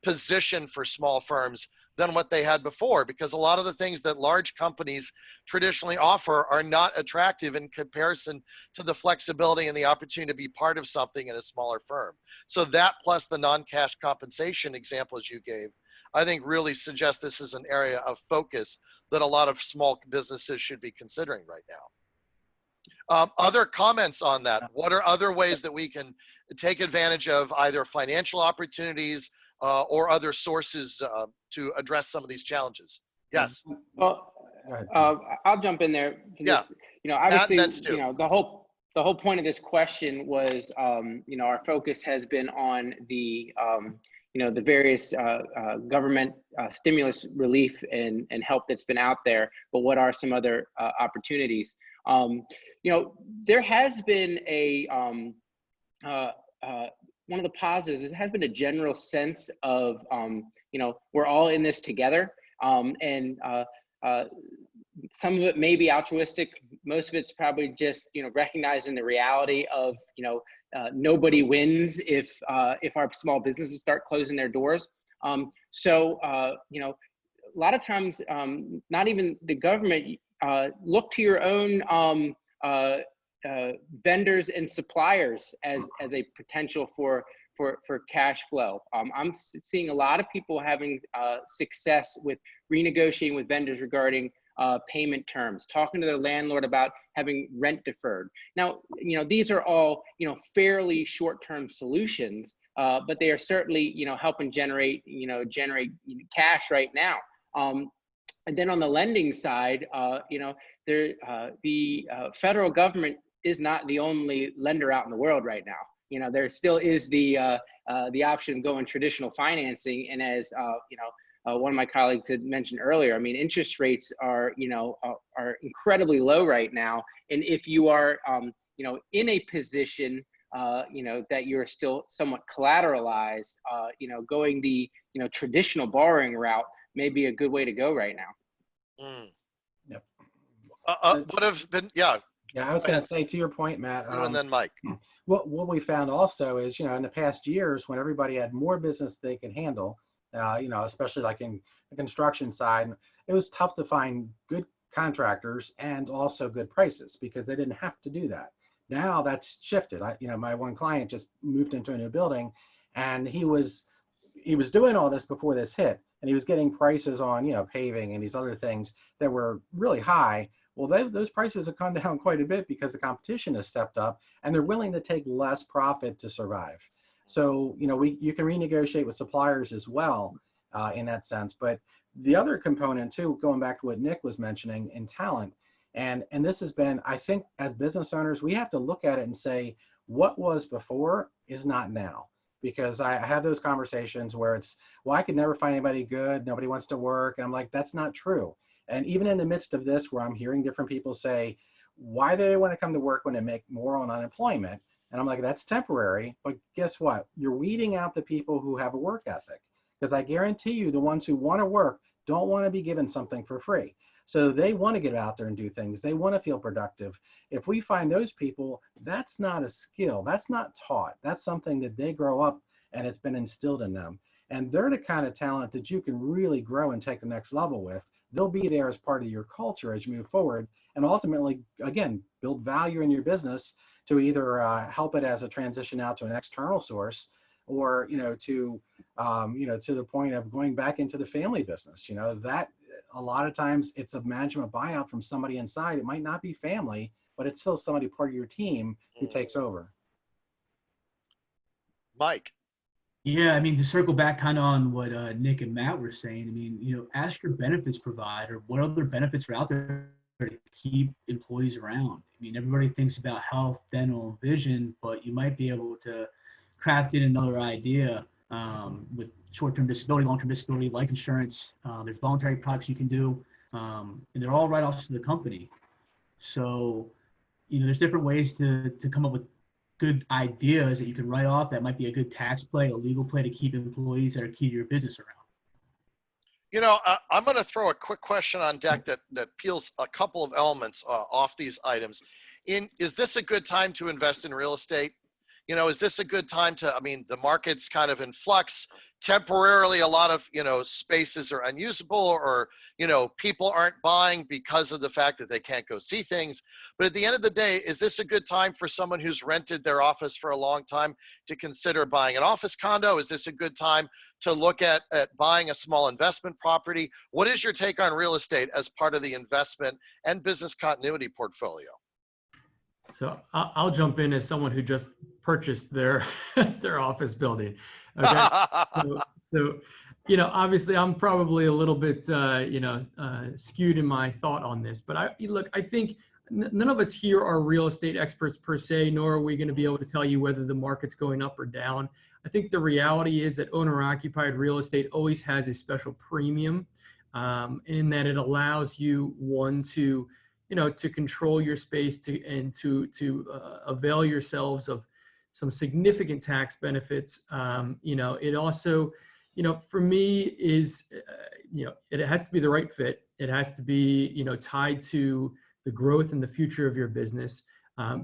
position for small firms than what they had before, because a lot of the things that large companies traditionally offer are not attractive in comparison to the flexibility and the opportunity to be part of something in a smaller firm. So that, plus the non-cash compensation examples you gave, I think really suggests this is an area of focus that a lot of small businesses should be considering right now. Other comments on that? What are other ways that we can take advantage of either financial opportunities or other sources to address some of these challenges? Yes. Well, I'll jump in there. Yeah. Obviously, the whole point of this question was, our focus has been on the, the various government stimulus relief and help that's been out there. But what are some other opportunities? There has been one of the positives, it has been a general sense of, we're all in this together. And some of it may be altruistic. Most of it's probably just, recognizing the reality of, nobody wins if our small businesses start closing their doors. So, a lot of times, not even the government, look to your own vendors and suppliers as a potential for cash flow. I'm seeing a lot of people having success with renegotiating with vendors regarding payment terms, talking to their landlord about having rent deferred. Now, these are all, fairly short-term solutions, but they are certainly, helping generate cash right now. And then on the lending side, the federal government is not the only lender out in the world right now. There still is the option of going traditional financing, and as one of my colleagues had mentioned earlier, I mean, interest rates are incredibly low right now, and if you are in a position that you're still somewhat collateralized, going the traditional borrowing route may be a good way to go right now. Mm. Yep. What have been, yeah. Yeah, I was going to say, to your point, Matt. And then Mike. What we found also is, in the past years, when everybody had more business they could handle, especially like in the construction side, it was tough to find good contractors and also good prices because they didn't have to do that. Now that's shifted. My one client just moved into a new building, and he was doing all this before this hit, and he was getting prices on, paving and these other things that were really high. Well, those prices have come down quite a bit because the competition has stepped up, and they're willing to take less profit to survive. So, you can renegotiate with suppliers as well in that sense. But the other component too, going back to what Nick was mentioning in talent, and this has been, I think, as business owners, we have to look at it and say, what was before is not now. Because I have those conversations where it's, well, I could never find anybody good, nobody wants to work. And I'm like, that's not true. And even in the midst of this, where I'm hearing different people say, why do they want to come to work when they make more on unemployment? And I'm like, that's temporary. But guess what? You're weeding out the people who have a work ethic. Because I guarantee you, the ones who want to work don't want to be given something for free. So they want to get out there and do things. They want to feel productive. If we find those people, that's not a skill. That's not taught. That's something that they grow up and it's been instilled in them. And they're the kind of talent that you can really grow and take the next level with. They'll be there as part of your culture as you move forward, and ultimately, again, build value in your business to either help it as a transition out to an external source, or to the point of going back into the family business. That a lot of times it's a management buyout from somebody inside. It might not be family, but it's still somebody part of your team who takes over. Mike. Yeah, I mean, to circle back kind of on what Nick and Matt were saying, I mean, ask your benefits provider what other benefits are out there to keep employees around. I mean, everybody thinks about health, dental, and vision, but you might be able to craft in another idea with short-term disability, long-term disability, life insurance. There's voluntary products you can do, and they're all write-offs to the company. So, there's different ways to come up with good ideas that you can write off that might be a good tax play, a legal play to keep employees that are key to your business around. I'm going to throw a quick question on deck that peels a couple of elements off these items. Is this a good time to invest in real estate? Is this a good time the market's kind of in flux. Temporarily, a lot of, spaces are unusable, or, people aren't buying because of the fact that they can't go see things. But at the end of the day, is this a good time for someone who's rented their office for a long time to consider buying an office condo? Is this a good time to look at buying a small investment property? What is your take on real estate as part of the investment and business continuity portfolio? So I'll jump in as someone who just purchased their their office building. Okay. So, obviously I'm probably a little bit, skewed in my thought on this, but I think none of us here are real estate experts per se, nor are we going to be able to tell you whether the market's going up or down. I think the reality is that owner-occupied real estate always has a special premium in that it allows you, one, to control your space and to avail yourselves of some significant tax benefits. It also, for me is, it has to be the right fit. It has to be, tied to the growth and the future of your business,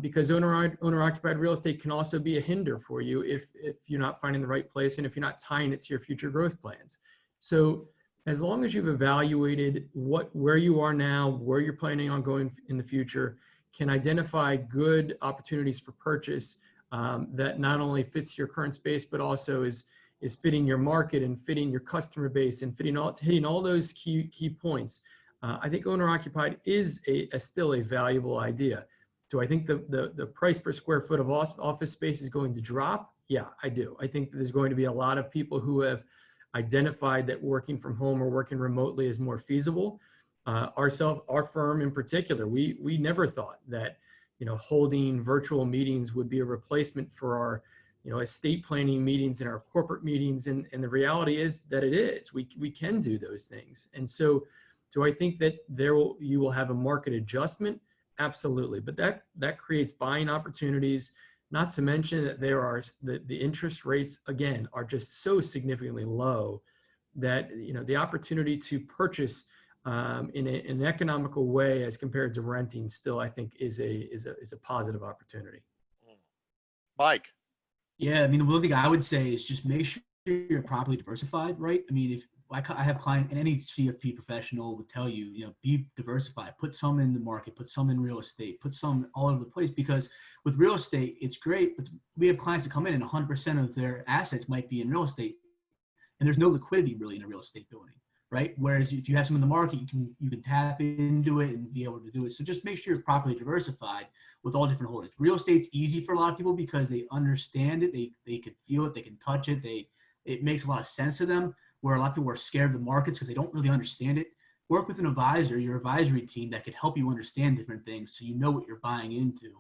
because owner-occupied real estate can also be a hinder for you if you're not finding the right place and if you're not tying it to your future growth plans. So as long as you've evaluated where you are now, where you're planning on going in the future, can identify good opportunities for purchase that not only fits your current space, but also is fitting your market and fitting your customer base and hitting all those key points. I think owner-occupied is still a valuable idea. Do I think the price per square foot of office space is going to drop? Yeah, I do. I think there's going to be a lot of people who have identified that working from home or working remotely is more feasible. Our firm in particular, we never thought that holding virtual meetings would be a replacement for our estate planning meetings and our corporate meetings, and the reality is that it is. We can do those things. And so do I think that you will have a market adjustment? Absolutely. But that creates buying opportunities. Not to mention that the interest rates, again, are just so significantly low that the opportunity to purchase in an economical way as compared to renting still, I think, is a positive opportunity. Mike. Yeah, the one thing I would say is just make sure you're properly diversified, right? If I have clients, and any CFP professional would tell you, be diversified. Put some in the market, put some in real estate, put some all over the place. Because with real estate, it's great, but we have clients that come in and 100% of their assets might be in real estate, and there's no liquidity really in a real estate building, right? Whereas if you have some in the market, you can tap into it and be able to do it. So just make sure you're properly diversified with all different holdings. Real estate's easy for a lot of people because they understand it, they can feel it, they can touch it, it makes a lot of sense to them. Where a lot of people are scared of the markets because they don't really understand it. Work with an advisor, your advisory team that could help you understand different things so you know what you're buying into.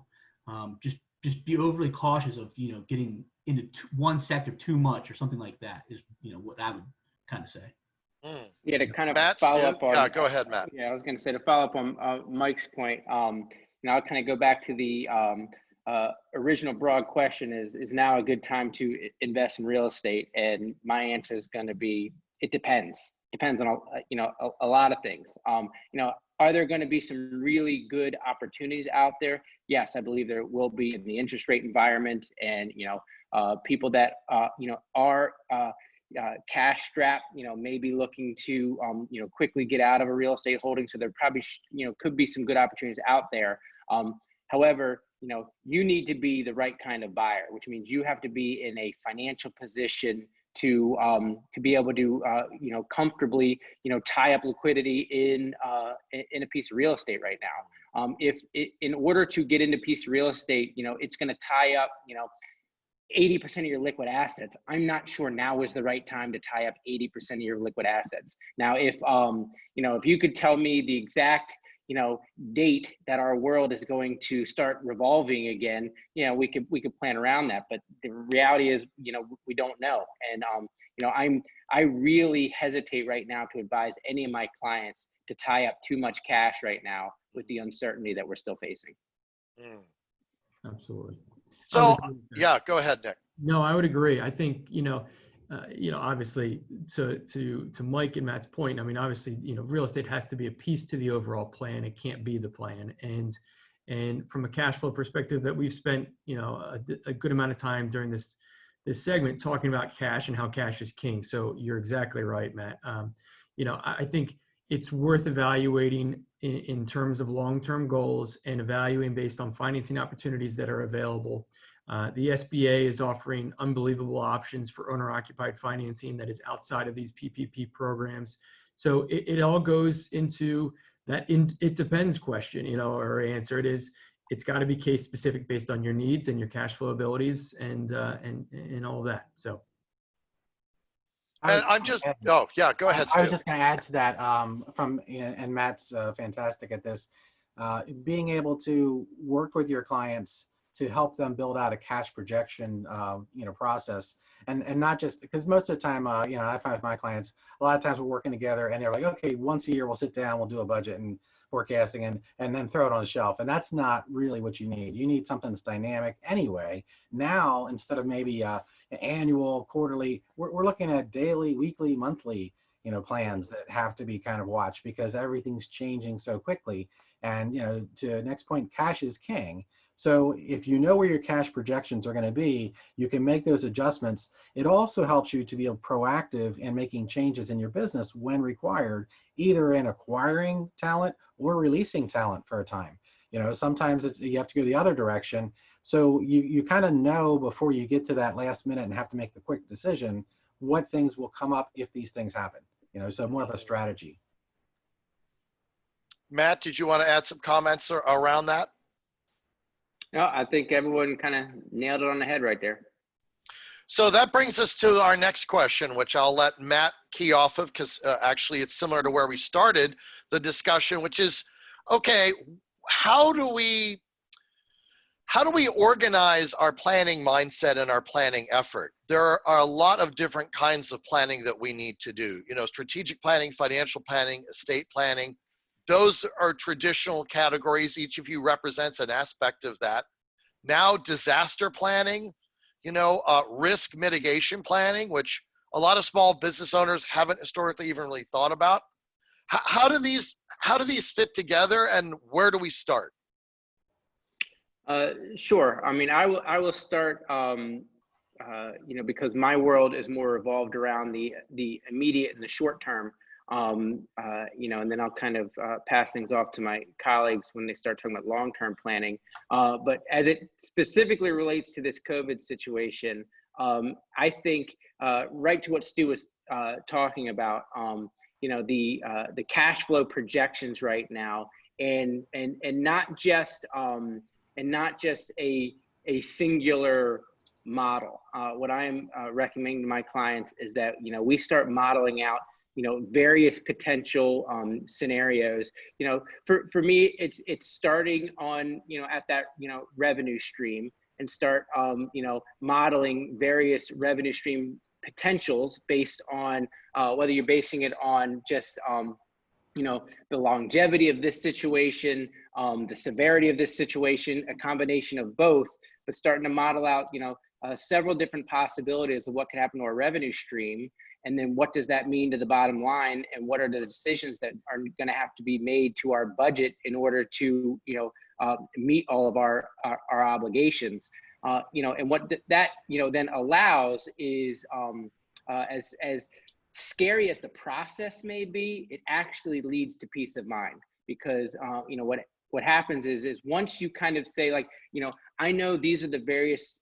Just be overly cautious of getting into one sector too much or something like that is what I would kind of say. Yeah, to kind of Matt, follow up on. go ahead, Matt. Yeah, I was going to say to follow up on Mike's point. Now I'll kind of go back to the original broad question: is now a good time to invest in real estate? And my answer is going to be it depends. Depends on a lot of things. Are there going to be some really good opportunities out there? Yes, I believe there will be in the interest rate environment, and people that are cash strapped, may be looking to quickly get out of a real estate holding. So there probably could be some good opportunities out there. However, you need to be the right kind of buyer, which means you have to be in a financial position to be able to comfortably tie up liquidity in a piece of real estate right now. In order to get into a piece of real estate, it's going to tie up 80% of your liquid assets. I'm not sure now is the right time to tie up 80% of your liquid assets. Now, if you could tell me the exact date that our world is going to start revolving again, we could plan around that. But the reality is, we don't know. And I really hesitate right now to advise any of my clients to tie up too much cash right now with the uncertainty that we're still facing. Absolutely. So yeah, go ahead, Nick. No, I would agree. I think, obviously to Mike and Matt's point, I mean, obviously, real estate has to be a piece to the overall plan. It can't be the plan. And from a cash flow perspective that we've spent, a good amount of time during this segment talking about cash and how cash is king. So you're exactly right, Matt. I think it's worth evaluating in terms of long-term goals and evaluating based on financing opportunities that are available. The SBA is offering unbelievable options for owner-occupied financing that is outside of these PPP programs. So it all goes into that it depends question, or answer. It's got to be case specific based on your needs and your cash flow abilities and all of that. So. And go ahead, Stu. I was just going to add to that and Matt's fantastic at this, being able to work with your clients to help them build out a cash projection, process, and not just because most of the time, I find with my clients, a lot of times we're working together and they're like, okay, once a year we'll sit down, we'll do a budget and forecasting and then throw it on the shelf. And that's not really what you need. You need something that's dynamic anyway. Now, instead of maybe an annual, quarterly, we're looking at daily, weekly, monthly, plans that have to be kind of watched because everything's changing so quickly. And, to Nick's point, cash is king. So if you know where your cash projections are going to be, you can make those adjustments. It also helps you to be proactive in making changes in your business when required, either in acquiring talent or releasing talent for a time. Sometimes you have to go the other direction. So you kind of know before you get to that last minute and have to make the quick decision, what things will come up if these things happen, so more of a strategy. Matt, did you want to add some comments around that? No, I think everyone kind of nailed it on the head right there. So that brings us to our next question, which I'll let Matt key off of because actually it's similar to where we started the discussion, which is, okay, how do we organize our planning mindset and our planning effort? There are a lot of different kinds of planning that we need to do. Strategic planning, financial planning, estate planning. Those are traditional categories. Each of you represents an aspect of that. Now, disaster planning, risk mitigation planning, which a lot of small business owners haven't historically even really thought about. How do these fit together, and where do we start? Sure. I mean, I will start. Because my world is more revolved around the immediate and the short term. And then I'll kind of pass things off to my colleagues when they start talking about long-term planning. But as it specifically relates to this COVID situation, I think right to what Stu was talking about, the cash flow projections right now, and not just a singular model. What I am recommending to my clients is that we start modeling out various potential scenarios. For me, it's starting on at that revenue stream, and start modeling various revenue stream potentials based on whether you're basing it on just the longevity of this situation, the severity of this situation, a combination of both, but starting to model out several different possibilities of what could happen to our revenue stream. And then what does that mean to the bottom line, and what are the decisions that are going to have to be made to our budget in order to meet all of our obligations, and what that then allows is as scary as the process may be, it actually leads to peace of mind, because what happens is once you kind of say, like, I know these are the various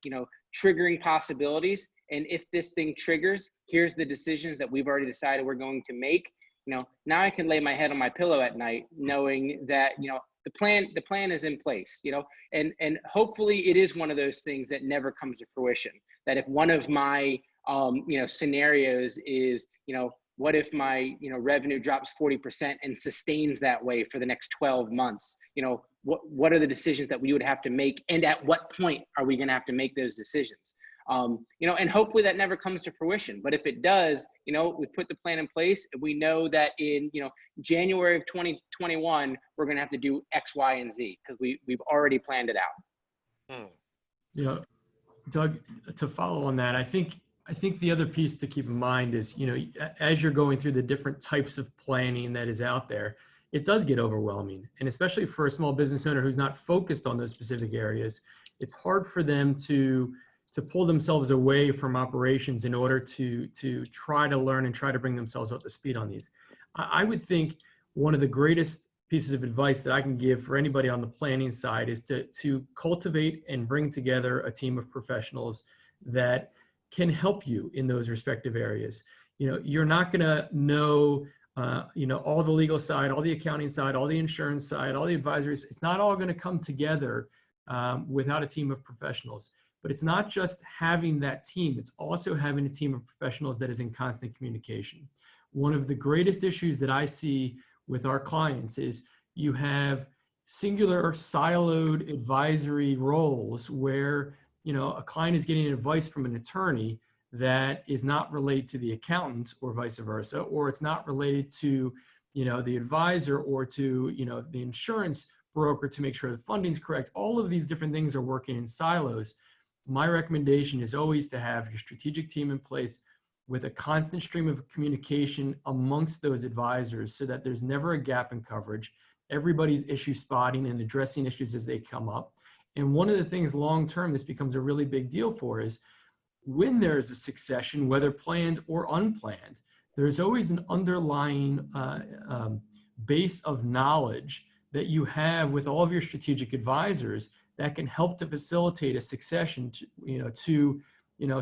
triggering possibilities, and if this thing triggers, here's the decisions that we've already decided we're going to make. Now I can lay my head on my pillow at night knowing that the plan is in place. And hopefully it is one of those things that never comes to fruition. That if one of my scenarios is what if my, revenue drops 40% and sustains that way for the next 12 months? What are the decisions that we would have to make, and at what point are we going to have to make those decisions? And hopefully that never comes to fruition. But if it does, we put the plan in place, and we know that in, January of 2021, we're going to have to do X, Y, and Z, because we've already planned it out. Doug, to follow on that, I think the other piece to keep in mind is, as you're going through the different types of planning that is out there, it does get overwhelming. And especially for a small business owner who's not focused on those specific areas, it's hard for them to pull themselves away from operations in order to try to learn and try to bring themselves up to speed on these. I would think one of the greatest pieces of advice that I can give for anybody on the planning side is to cultivate and bring together a team of professionals that can help you in those respective areas. You're not going to know, all the legal side, all the accounting side, all the insurance side, all the advisories. It's not all going to come together without a team of professionals. But it's not just having that team, it's also having a team of professionals that is in constant communication. One of the greatest issues that I see with our clients is you have singular or siloed advisory roles where, a client is getting advice from an attorney that is not related to the accountant or vice versa, or it's not related to, the advisor or to, the insurance broker to make sure the funding's correct. All of these different things are working in silos. My recommendation is always to have your strategic team in place with a constant stream of communication amongst those advisors so that there's never a gap in coverage. Everybody's issue spotting and addressing issues as they come up. And one of the things long-term this becomes a really big deal for is when there's a succession, whether planned or unplanned, there's always an underlying base of knowledge that you have with all of your strategic advisors that can help to facilitate a succession to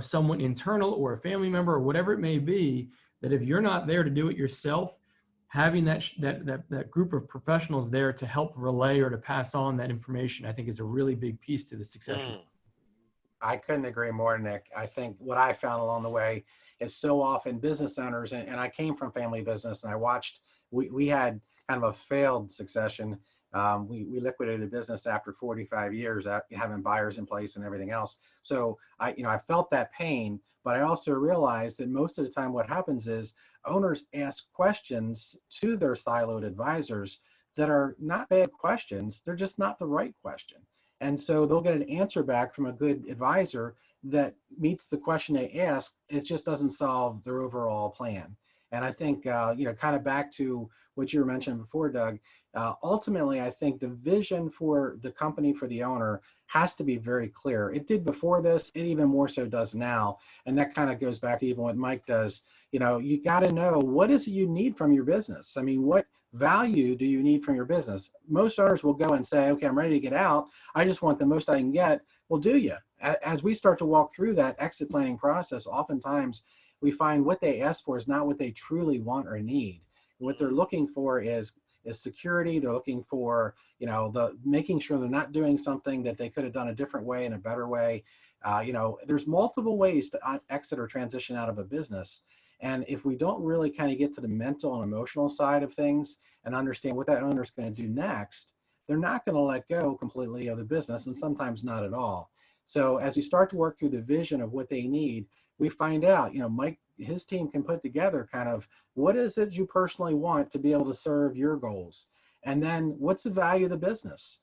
someone internal or a family member or whatever it may be, that if you're not there to do it yourself, having that group of professionals there to help relay or to pass on that information, I think is a really big piece to the succession. I couldn't agree more, Nick. I think what I found along the way is so often business owners, and I came from family business, and I watched, we had kind of a failed succession. We liquidated a business after 45 years, having buyers in place and everything else. So I felt that pain, but I also realized that most of the time what happens is owners ask questions to their siloed advisors that are not bad questions. They're just not the right question. And so they'll get an answer back from a good advisor that meets the question they ask. It just doesn't solve their overall plan. And I think, kind of back to what you were mentioning before, Doug, ultimately, I think the vision for the company, for the owner, has to be very clear. It did before this, it even more so does now. And that kind of goes back to even what Mike does. You got to know, what is it you need from your business? I mean, what value do you need from your business? Most owners will go and say, okay, I'm ready to get out. I just want the most I can get. Well, do you? As we start to walk through that exit planning process, oftentimes we find what they ask for is not what they truly want or need. What they're looking for is security. They're looking for, the making sure they're not doing something that they could have done a different way, in a better way. There's multiple ways to exit or transition out of a business. And if we don't really kind of get to the mental and emotional side of things and understand what that owner is going to do next, they're not going to let go completely of the business, and sometimes not at all. So as you start to work through the vision of what they need, we find out, Mike, his team can put together kind of what is it you personally want to be able to serve your goals, and then what's the value of the business.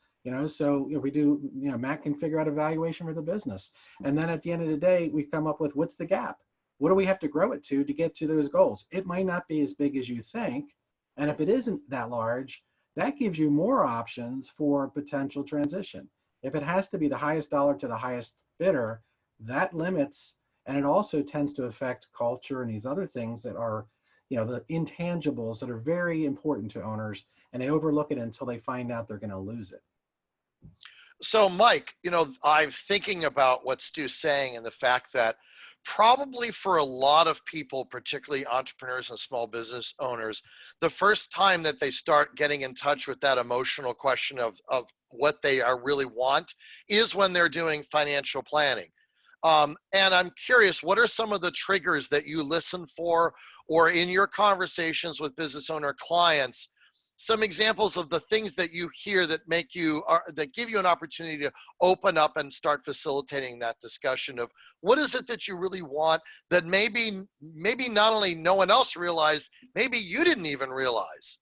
So if we do, Matt can figure out a valuation for the business, and then at the end of the day, we come up with what's the gap. What do we have to grow it to get to those goals? It might not be as big as you think, and if it isn't that large, that gives you more options for potential transition. If it has to be the highest dollar to the highest bidder, that limits. And it also tends to affect culture and these other things that are, the intangibles that are very important to owners, and they overlook it until they find out they're going to lose it. So Mike, I'm thinking about what Stu's saying and the fact that probably for a lot of people, particularly entrepreneurs and small business owners, the first time that they start getting in touch with that emotional question of what they really want is when they're doing financial planning. And I'm curious, what are some of the triggers that you listen for, or in your conversations with business owner clients, some examples of the things that you hear that make you, that give you an opportunity to open up and start facilitating that discussion of what is it that you really want that maybe not only no one else realized, maybe you didn't even realize.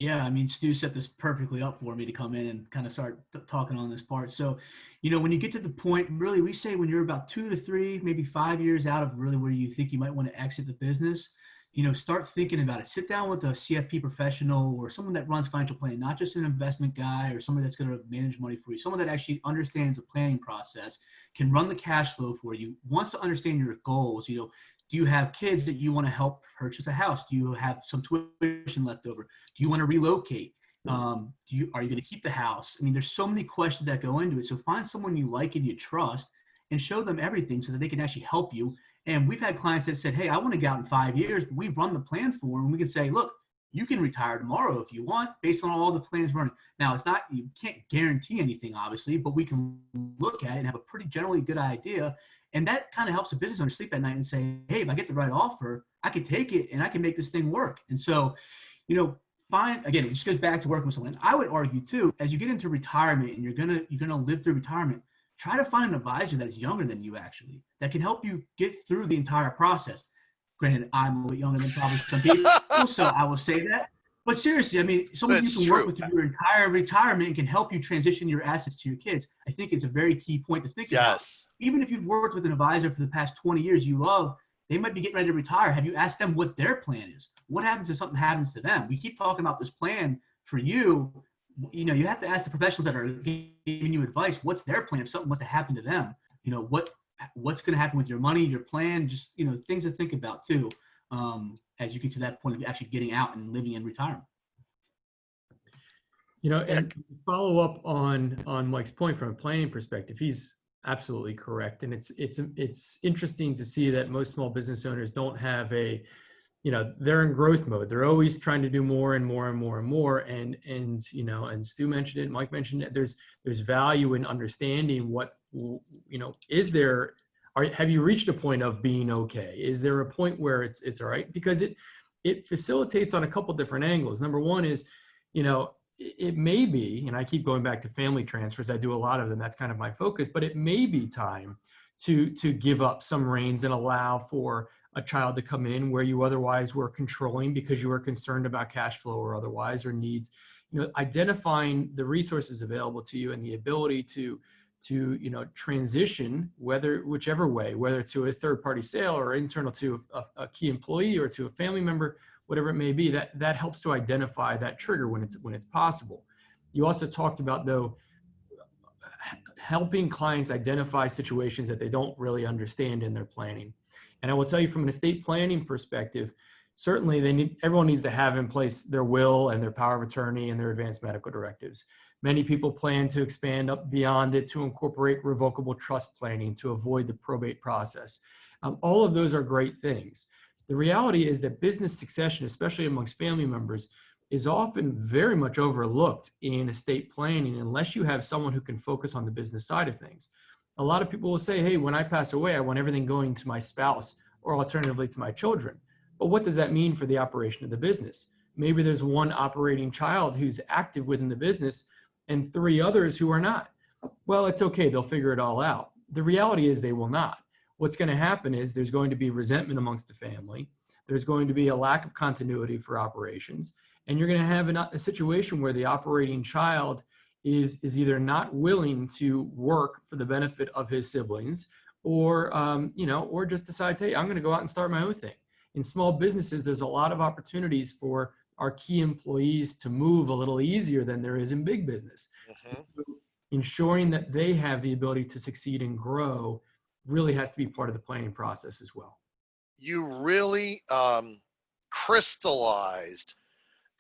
Yeah, I mean, Stu set this perfectly up for me to come in and kind of start talking on this part. So, you know, when you get to the point, really, we say when you're about 2 to 3, maybe 5 years out of really where you think you might want to exit the business, you know, start thinking about it. Sit down with a CFP professional or someone that runs financial planning, not just an investment guy or somebody that's going to manage money for you, someone that actually understands the planning process, can run the cash flow for you, wants to understand your goals. You know, do you have kids that you want to help purchase a house? Do you have some tuition left over? Do you want to relocate? Are you going to keep the house? I mean, there's so many questions that go into it. So find someone you like and you trust and show them everything so that they can actually help you. And we've had clients that said, hey, I want to get out in 5 years, but we've run the plan for them. We can say, look, you can retire tomorrow if you want, based on all the plans running. Now, it's not, you can't guarantee anything, obviously, but we can look at it and have a pretty generally good idea. And that kind of helps a business owner sleep at night and say, hey, if I get the right offer, I can take it and I can make this thing work. And so, you know, again, it just goes back to working with someone. And I would argue too, as you get into retirement and you're gonna live through retirement, try to find an advisor that's younger than you actually, that can help you get through the entire process. Granted, I'm a little bit younger than probably some people, so I will say that. But seriously, I mean, someone you can work with through your entire retirement and can help you transition your assets to your kids, I think is a very key point to think about. Even if you've worked with an advisor for the past 20 years you love, they might be getting ready to retire. Have you asked them what their plan is? What happens if something happens to them? We keep talking about this plan for you. You know, you have to ask the professionals that are giving you advice, what's their plan if something was to happen to them? You know, what's going to happen with your money, your plan, just, you know, things to think about too, as you get to that point of actually getting out and living in retirement. You know, and follow up on Mike's point from a planning perspective, he's absolutely correct. And it's interesting to see that most small business owners don't have you know, they're in growth mode. They're always trying to do more and more and more and more. And you know, and Stu mentioned it, Mike mentioned it, there's value in understanding what, you know, have you reached a point of being okay? Is there a point where it's all right? Because it facilitates on a couple different angles. Number one is, you know, it may be, and I keep going back to family transfers, I do a lot of them, that's kind of my focus, but it may be time to give up some reins and allow for a child to come in where you otherwise were controlling because you were concerned about cash flow or otherwise, or needs. You know, identifying the resources available to you and the ability to you know, transition, whichever way, whether to a third-party sale or internal to a key employee or to a family member, whatever it may be, that helps to identify that trigger when it's possible. You also talked about, though, helping clients identify situations that they don't really understand in their planning. And I will tell you, from an estate planning perspective, certainly everyone needs to have in place their will and their power of attorney and their advanced medical directives. Many people plan to expand up beyond it to incorporate revocable trust planning to avoid the probate process. All of those are great things. The reality is that business succession, especially amongst family members, is often very much overlooked in estate planning unless you have someone who can focus on the business side of things. A lot of people will say, hey, when I pass away, I want everything going to my spouse or alternatively to my children. But what does that mean for the operation of the business? Maybe there's one operating child who's active within the business and 3 others who are not. Well, it's okay. They'll figure it all out. The reality is they will not. What's going to happen is there's going to be resentment amongst the family. There's going to be a lack of continuity for operations. And you're going to have a situation where the operating child is either not willing to work for the benefit of his siblings, or, you know, or just decides, hey, I'm going to go out and start my own thing. In small businesses, there's a lot of opportunities for our key employees to move a little easier than there is in big business. Ensuring that they have the ability to succeed and grow really has to be part of the planning process as well. You really crystallized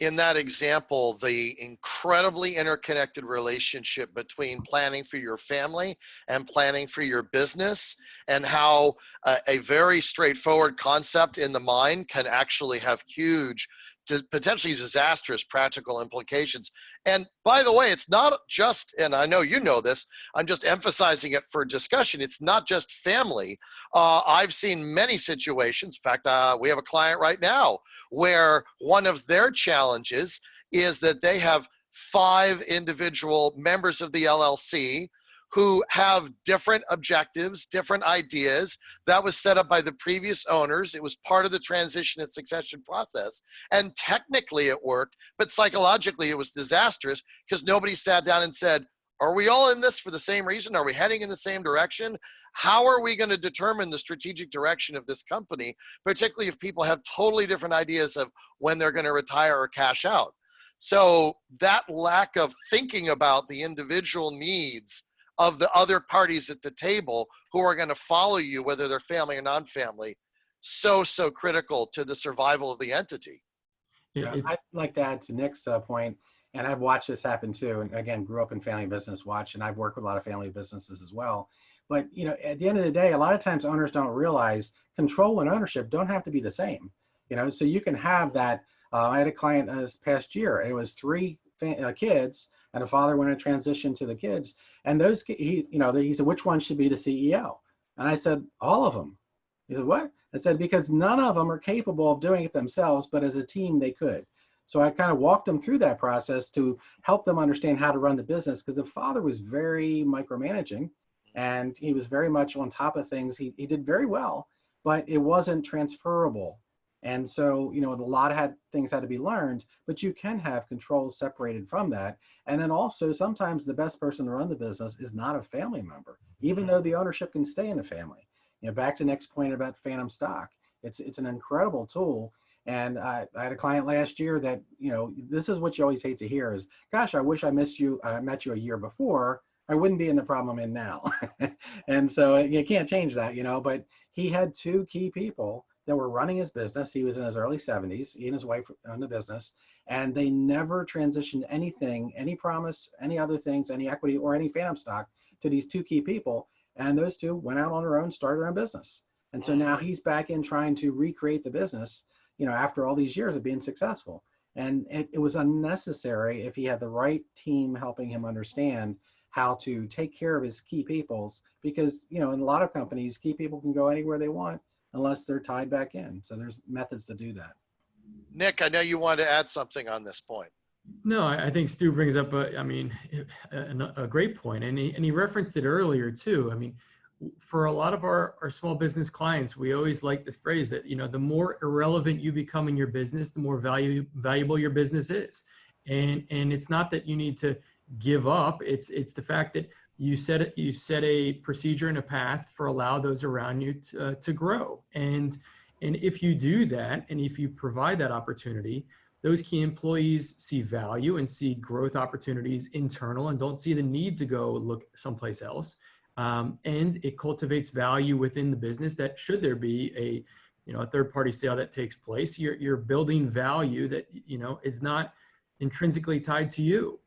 in that example the incredibly interconnected relationship between planning for your family and planning for your business, and how a very straightforward concept in the mind can actually have huge potentially disastrous practical implications. And by the way, it's not just, and I know you know this, I'm just emphasizing it for discussion, it's not just family. I've seen many situations, in fact, we have a client right now where one of their challenges is that they have 5 individual members of the LLC who have different objectives, different ideas. That was set up by the previous owners. It was part of the transition and succession process. And technically it worked, but psychologically it was disastrous because nobody sat down and said, are we all in this for the same reason? Are we heading in the same direction? How are we going to determine the strategic direction of this company, particularly if people have totally different ideas of when they're going to retire or cash out? So that lack of thinking about the individual needs of the other parties at the table who are going to follow you, whether they're family or non-family, so critical to the survival of the entity. Yeah, I'd like to add to Nick's point, and I've watched this happen too. And again, grew up in family business, and I've worked with a lot of family businesses as well. But at the end of the day, a lot of times owners don't realize control and ownership don't have to be the same. So you can have that. I had a client this past year. It was 3 kids, and a father wanted to transition to the kids. And those, he said, which one should be the CEO? And I said, all of them. He said, what? I said, because none of them are capable of doing it themselves, but as a team, they could. So I kind of walked them through that process to help them understand how to run the business, because the father was very micromanaging and he was very much on top of things. He did very well, but it wasn't transferable. And so, a lot of things had to be learned, but you can have control separated from that. And then also sometimes the best person to run the business is not a family member, even though the ownership can stay in the family. Back to Nick's point about phantom stock, it's an incredible tool. And I had a client last year that, this is what you always hate to hear is, gosh, I wish I met you a year before. I wouldn't be in the problem I'm in now. And so you can't change that, but he had 2 key people that were running his business. He was in his early 70s, he and his wife owned the business, and they never transitioned anything, any promise, any other things, any equity or any phantom stock to these 2 key people. And those 2 went out on their own, started their own business. And so now he's back in trying to recreate the business, after all these years of being successful. And it was unnecessary if he had the right team helping him understand how to take care of his key peoples, because, in a lot of companies, key people can go anywhere they want unless they're tied back in. So there's methods to do that. Nick, I know you wanted to add something on this point. No, I think Stu brings up a great point, and he referenced it earlier too. For a lot of our small business clients, we always like this phrase that, the more irrelevant you become in your business, the more valuable your business is. And it's not that you need to give up. It's the fact that you set a procedure and a path for allow those around you to grow. And if you do that, and if you provide that opportunity, those key employees see value and see growth opportunities internal and don't see the need to go look someplace else. And it cultivates value within the business that should there be a third-party sale that takes place, you're building value that, is not intrinsically tied to you.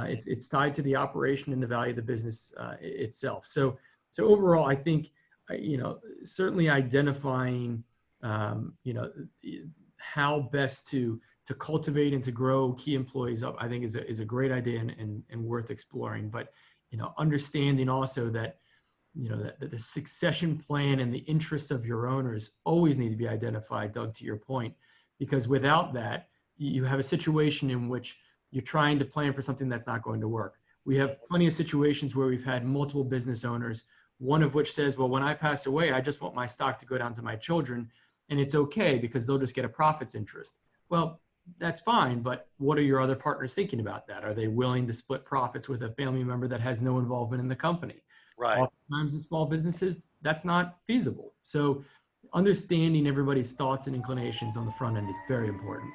It's tied to the operation and the value of the business itself. So overall, I think, certainly identifying, how best to cultivate and to grow key employees up, I think is a great idea and worth exploring. But, understanding also that, that the succession plan and the interests of your owners always need to be identified, Doug, to your point, because without that, you have a situation in which you're trying to plan for something that's not going to work. We have plenty of situations where we've had multiple business owners, one of which says, well, when I pass away, I just want my stock to go down to my children, and it's okay because they'll just get a profits interest. Well, that's fine, but what are your other partners thinking about that? Are they willing to split profits with a family member that has no involvement in the company? Right. Oftentimes in small businesses, that's not feasible. So understanding everybody's thoughts and inclinations on the front end is very important.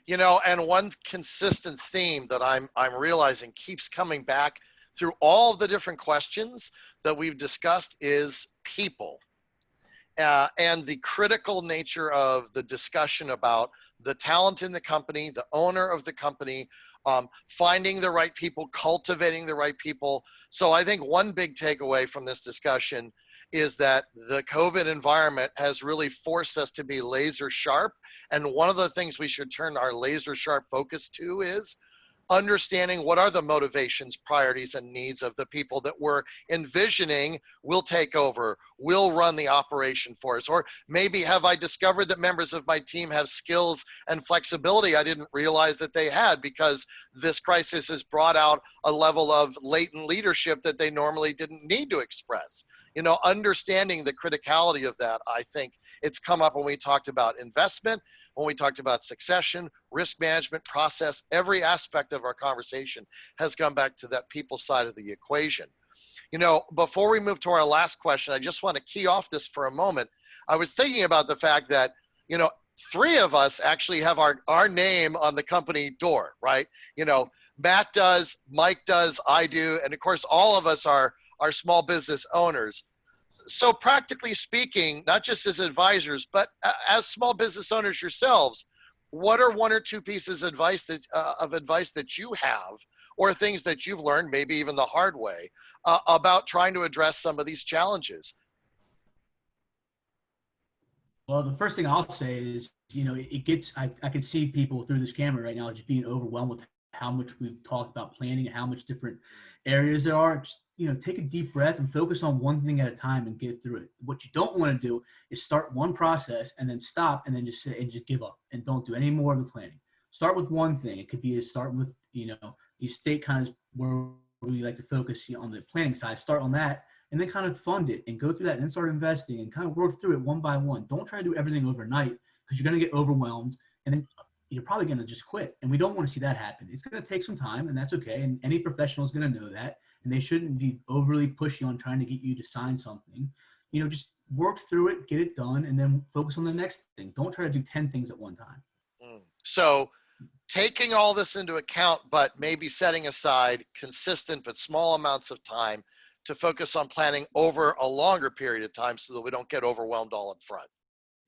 And one consistent theme that I'm realizing keeps coming back through all of the different questions that we've discussed is people. And the critical nature of the discussion about the talent in the company, the owner of the company, finding the right people, cultivating the right people. So I think one big takeaway from this discussion is that the COVID environment has really forced us to be laser sharp. And one of the things we should turn our laser sharp focus to is understanding what are the motivations, priorities, and needs of the people that we're envisioning will take over, will run the operation for us. Or maybe have I discovered that members of my team have skills and flexibility I didn't realize that they had, because this crisis has brought out a level of latent leadership that they normally didn't need to express. You know, understanding the criticality of that, I think it's come up when we talked about investment, when we talked about succession, risk management, process. Every aspect of our conversation has come back to that people side of the equation. You know, before we move to our last question, I just want to key off this for a moment. I was thinking about the fact that, you know, 3 of us actually have our name on the company door, right? You know, Matt does, Mike does, I do, and of course, all of us are small business owners. So practically speaking, not just as advisors, but as small business owners yourselves, what are 1 or 2 pieces of advice that you have, or things that you've learned, maybe even the hard way, about trying to address some of these challenges? Well, the first thing I'll say is, you know, it gets, I can see people through this camera right now just being overwhelmed with how much we've talked about planning and how much different areas there are. Just, you know, take a deep breath and focus on one thing at a time and get through it. What you don't want to do is start one process and then stop and then just sit and just give up and don't do any more of the planning. Start with one thing. It could be starting with, you know, you state kind of where we like to focus on the planning side. Start on that and then kind of fund it and go through that and then start investing and kind of work through it one by one. Don't try to do everything overnight, because you're going to get overwhelmed and then you're probably going to just quit. And we don't want to see that happen. It's going to take some time, and that's okay. And any professional is going to know that. And they shouldn't be overly pushy on trying to get you to sign something. You know, just work through it, get it done, and then focus on the next thing. Don't try to do 10 things at one time. So taking all this into account, but maybe setting aside consistent but small amounts of time to focus on planning over a longer period of time so that we don't get overwhelmed all up front.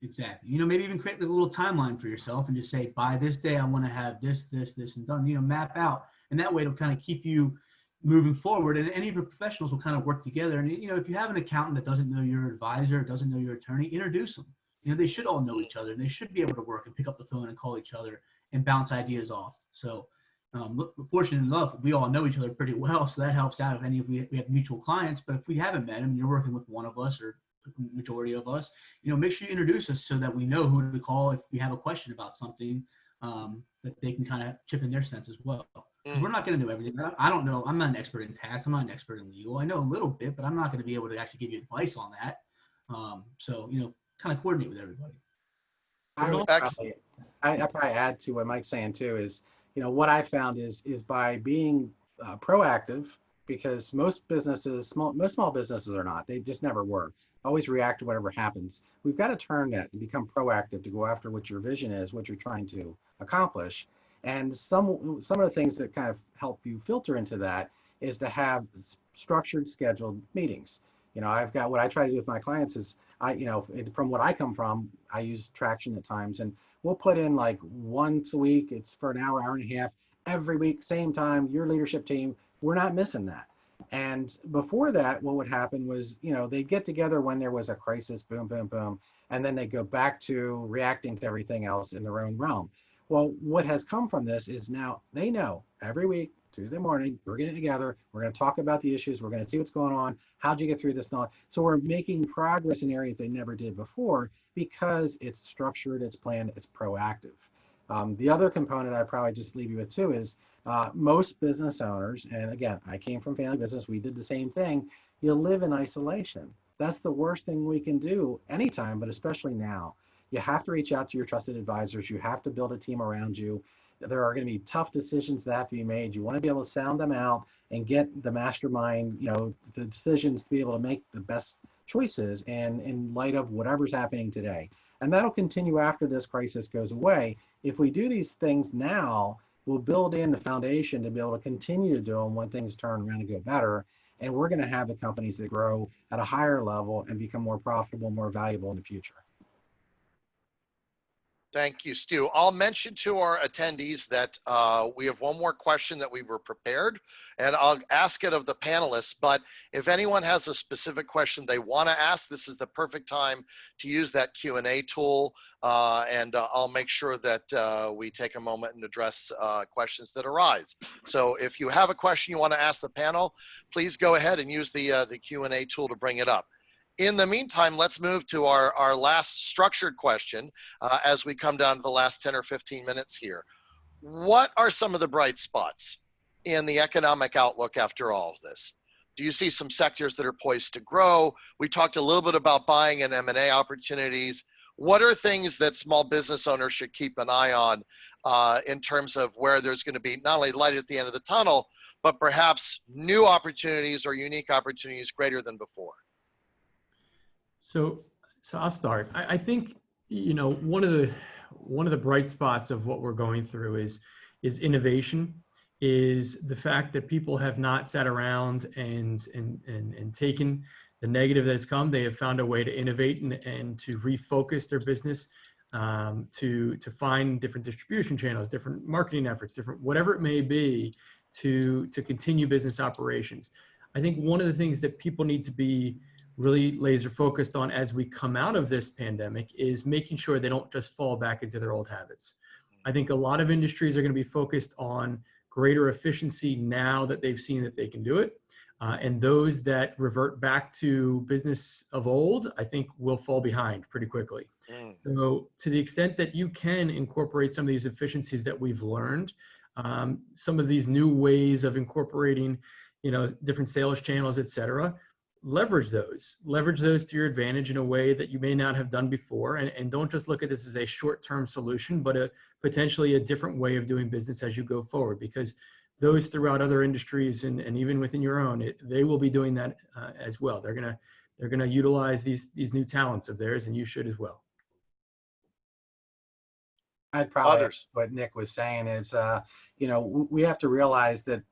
Exactly. You know, maybe even create a little timeline for yourself and just say, by this day, I want to have this, this, this, and done. You know, map out. And that way it'll kind of keep you moving forward. And any of your professionals will kind of work together. And, you know, if you have an accountant that doesn't know your advisor, doesn't know your attorney, introduce them. You know, they should all know each other, and they should be able to work and pick up the phone and call each other and bounce ideas off. So, fortunate enough, we all know each other pretty well. So that helps out if any of we have mutual clients. But if we haven't met them, you're working with one of us or majority of us, you know, make sure you introduce us so that we know who to call if we have a question about something, that they can kind of chip in their sense as well. Because we're not going to know everything. I don't know. I'm not an expert in tax. I'm not an expert in legal. I know a little bit, but I'm not going to be able to actually give you advice on that. So, you know, kind of coordinate with everybody. I would probably, I probably add to what Mike's saying too is, you know, what I found is by being proactive, because most small businesses are not. They just never were. Always react to whatever happens. We've got to turn that and become proactive to go after what your vision is, what you're trying to accomplish. And some of the things that kind of help you filter into that is to have structured, scheduled meetings. You know, I've got, what I try to do with my clients is, from what I come from, I use Traction at times, and we'll put in like once a week. It's for an hour, hour and a half, every week, same time, your leadership team. We're not missing that. And before that, what would happen was, you know, they'd get together when there was a crisis, boom, boom, boom, and then they go back to reacting to everything else in their own realm. Well, what has come from this is now they know every week, Tuesday morning, we're getting together, we're going to talk about the issues, we're going to see what's going on, how'd you get through this? So we're making progress in areas they never did before because it's structured, it's planned, it's proactive. The other component I'd probably just leave you with too is most business owners, and again, I came from family business, we did the same thing, you live in isolation. That's the worst thing we can do anytime, but especially now. You have to reach out to your trusted advisors. You have to build a team around you. There are going to be tough decisions that have to be made. You want to be able to sound them out and get the mastermind, you know, the decisions to be able to make the best choices and in light of whatever's happening today. And that'll continue after this crisis goes away. If we do these things now, we'll build in the foundation to be able to continue to do them when things turn around and go better. And we're going to have the companies that grow at a higher level and become more profitable, more valuable in the future. Thank you, Stu. I'll mention to our attendees that we have one more question that we were prepared, and I'll ask it of the panelists. But if anyone has a specific question they want to ask, this is the perfect time to use that Q&A tool, and I'll make sure that we take a moment and address questions that arise. So if you have a question you want to ask the panel, please go ahead and use the Q&A tool to bring it up. In the meantime, let's move to our last structured question as we come down to the last 10 or 15 minutes here. What are some of the bright spots in the economic outlook after all of this? Do you see some sectors that are poised to grow? We talked a little bit about buying and M&A opportunities. What are things that small business owners should keep an eye on in terms of where there's going to be not only light at the end of the tunnel, but perhaps new opportunities or unique opportunities greater than before? So I'll start. I think, you know, one of the bright spots of what we're going through is innovation, is the fact that people have not sat around and taken the negative that has come. They have found a way to innovate and to refocus their business, to find different distribution channels, different marketing efforts, different whatever it may be to continue business operations. I think one of the things that people need to be really laser focused on as we come out of this pandemic is making sure they don't just fall back into their old habits. I think a lot of industries are going to be focused on greater efficiency now that they've seen that they can do it. And those that revert back to business of old, I think will fall behind pretty quickly. So to the extent that you can incorporate some of these efficiencies that we've learned, some of these new ways of incorporating, you know, different sales channels, et cetera, leverage those to your advantage in a way that you may not have done before. And don't just look at this as a short-term solution, but potentially a different way of doing business as you go forward, because those throughout other industries and even within your own, they will be doing that as well. They're going to utilize these new talents of theirs, and you should as well. I'd probably what Nick was saying is, you know, we have to realize that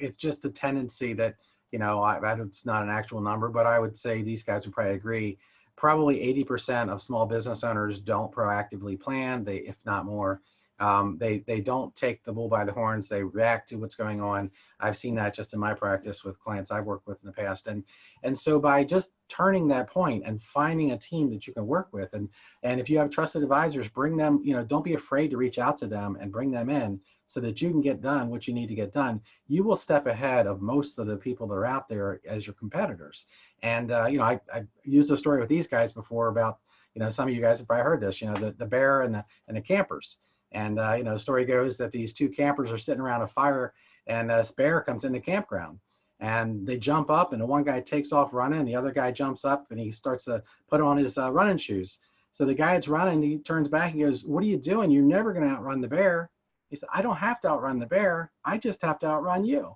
it's just a tendency that, you know, it's not an actual number, but I would say these guys would probably agree. Probably 80% of small business owners don't proactively plan. If not more, they don't take the bull by the horns. They react to what's going on. I've seen that just in my practice with clients I've worked with in the past. And so by just turning that point and finding a team that you can work with, and if you have trusted advisors, bring them, you know, don't be afraid to reach out to them and bring them in so that you can get done what you need to get done. You will step ahead of most of the people that are out there as your competitors. And, you know, I used a story with these guys before about, you know, some of you guys have probably heard this, you know, the bear and the campers. And, you know, the story goes that these two campers are sitting around a fire, and this bear comes in the campground. And they jump up, and the one guy takes off running, and the other guy jumps up, and he starts to put on his running shoes. So the guy that's running, he turns back and goes, "What are you doing? You're never going to outrun the bear." He said, "I don't have to outrun the bear. I just have to outrun you."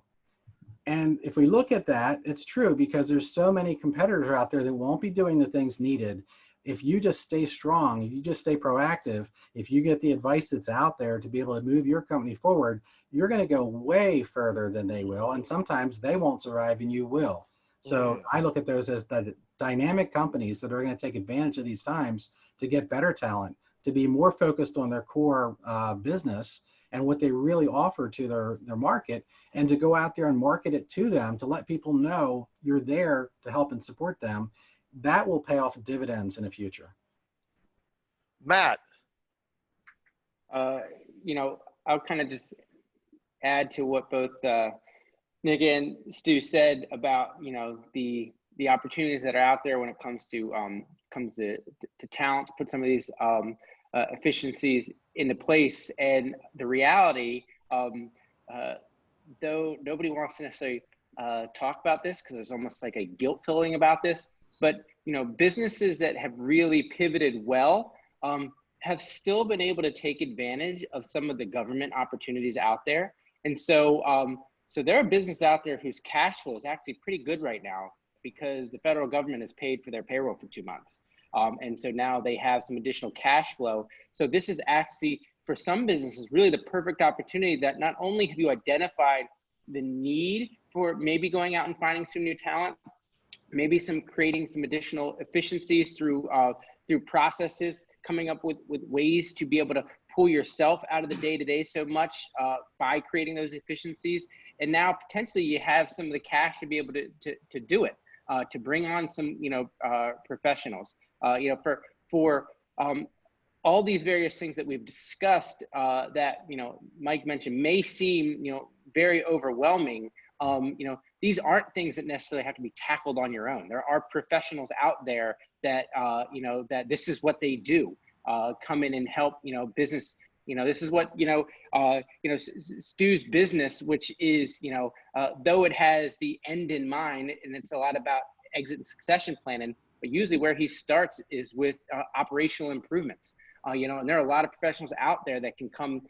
And if we look at that, it's true, because there's so many competitors out there that won't be doing the things needed. If you just stay strong, if you just stay proactive, if you get the advice that's out there to be able to move your company forward, you're going to go way further than they will. And sometimes they won't survive and you will. So I look at those as the dynamic companies that are going to take advantage of these times to get better talent, to be more focused on their core business and what they really offer to their market, and to go out there and market it to them, to let people know you're there to help and support them. That will pay off dividends in the future. Matt. You know, I'll kind of just add to what both Nick and Stu said about, you know, the opportunities that are out there when it comes to talent, to put some of these efficiencies into place. And the reality, though nobody wants to necessarily talk about this because there's almost like a guilt feeling about this, but, you know, businesses that have really pivoted well have still been able to take advantage of some of the government opportunities out there. And so, so there are businesses out there whose cash flow is actually pretty good right now because the federal government has paid for their payroll for 2 months. And so now they have some additional cash flow. So this is actually, for some businesses, really the perfect opportunity that not only have you identified the need for maybe going out and finding some new talent, maybe creating some additional efficiencies through through processes, coming up with ways to be able to pull yourself out of the day-to-day so much by creating those efficiencies. And now potentially you have some of the cash to be able to do it, to bring on some, professionals, for all these various things that we've discussed that, Mike mentioned may seem, very overwhelming. These aren't things that necessarily have to be tackled on your own. There are professionals out there that, that this is what they do, come in and help, business. This is what, Stu's business, which is, though it has the end in mind, and it's a lot about exit and succession planning, but usually where he starts is with operational improvements. And there are a lot of professionals out there that can come,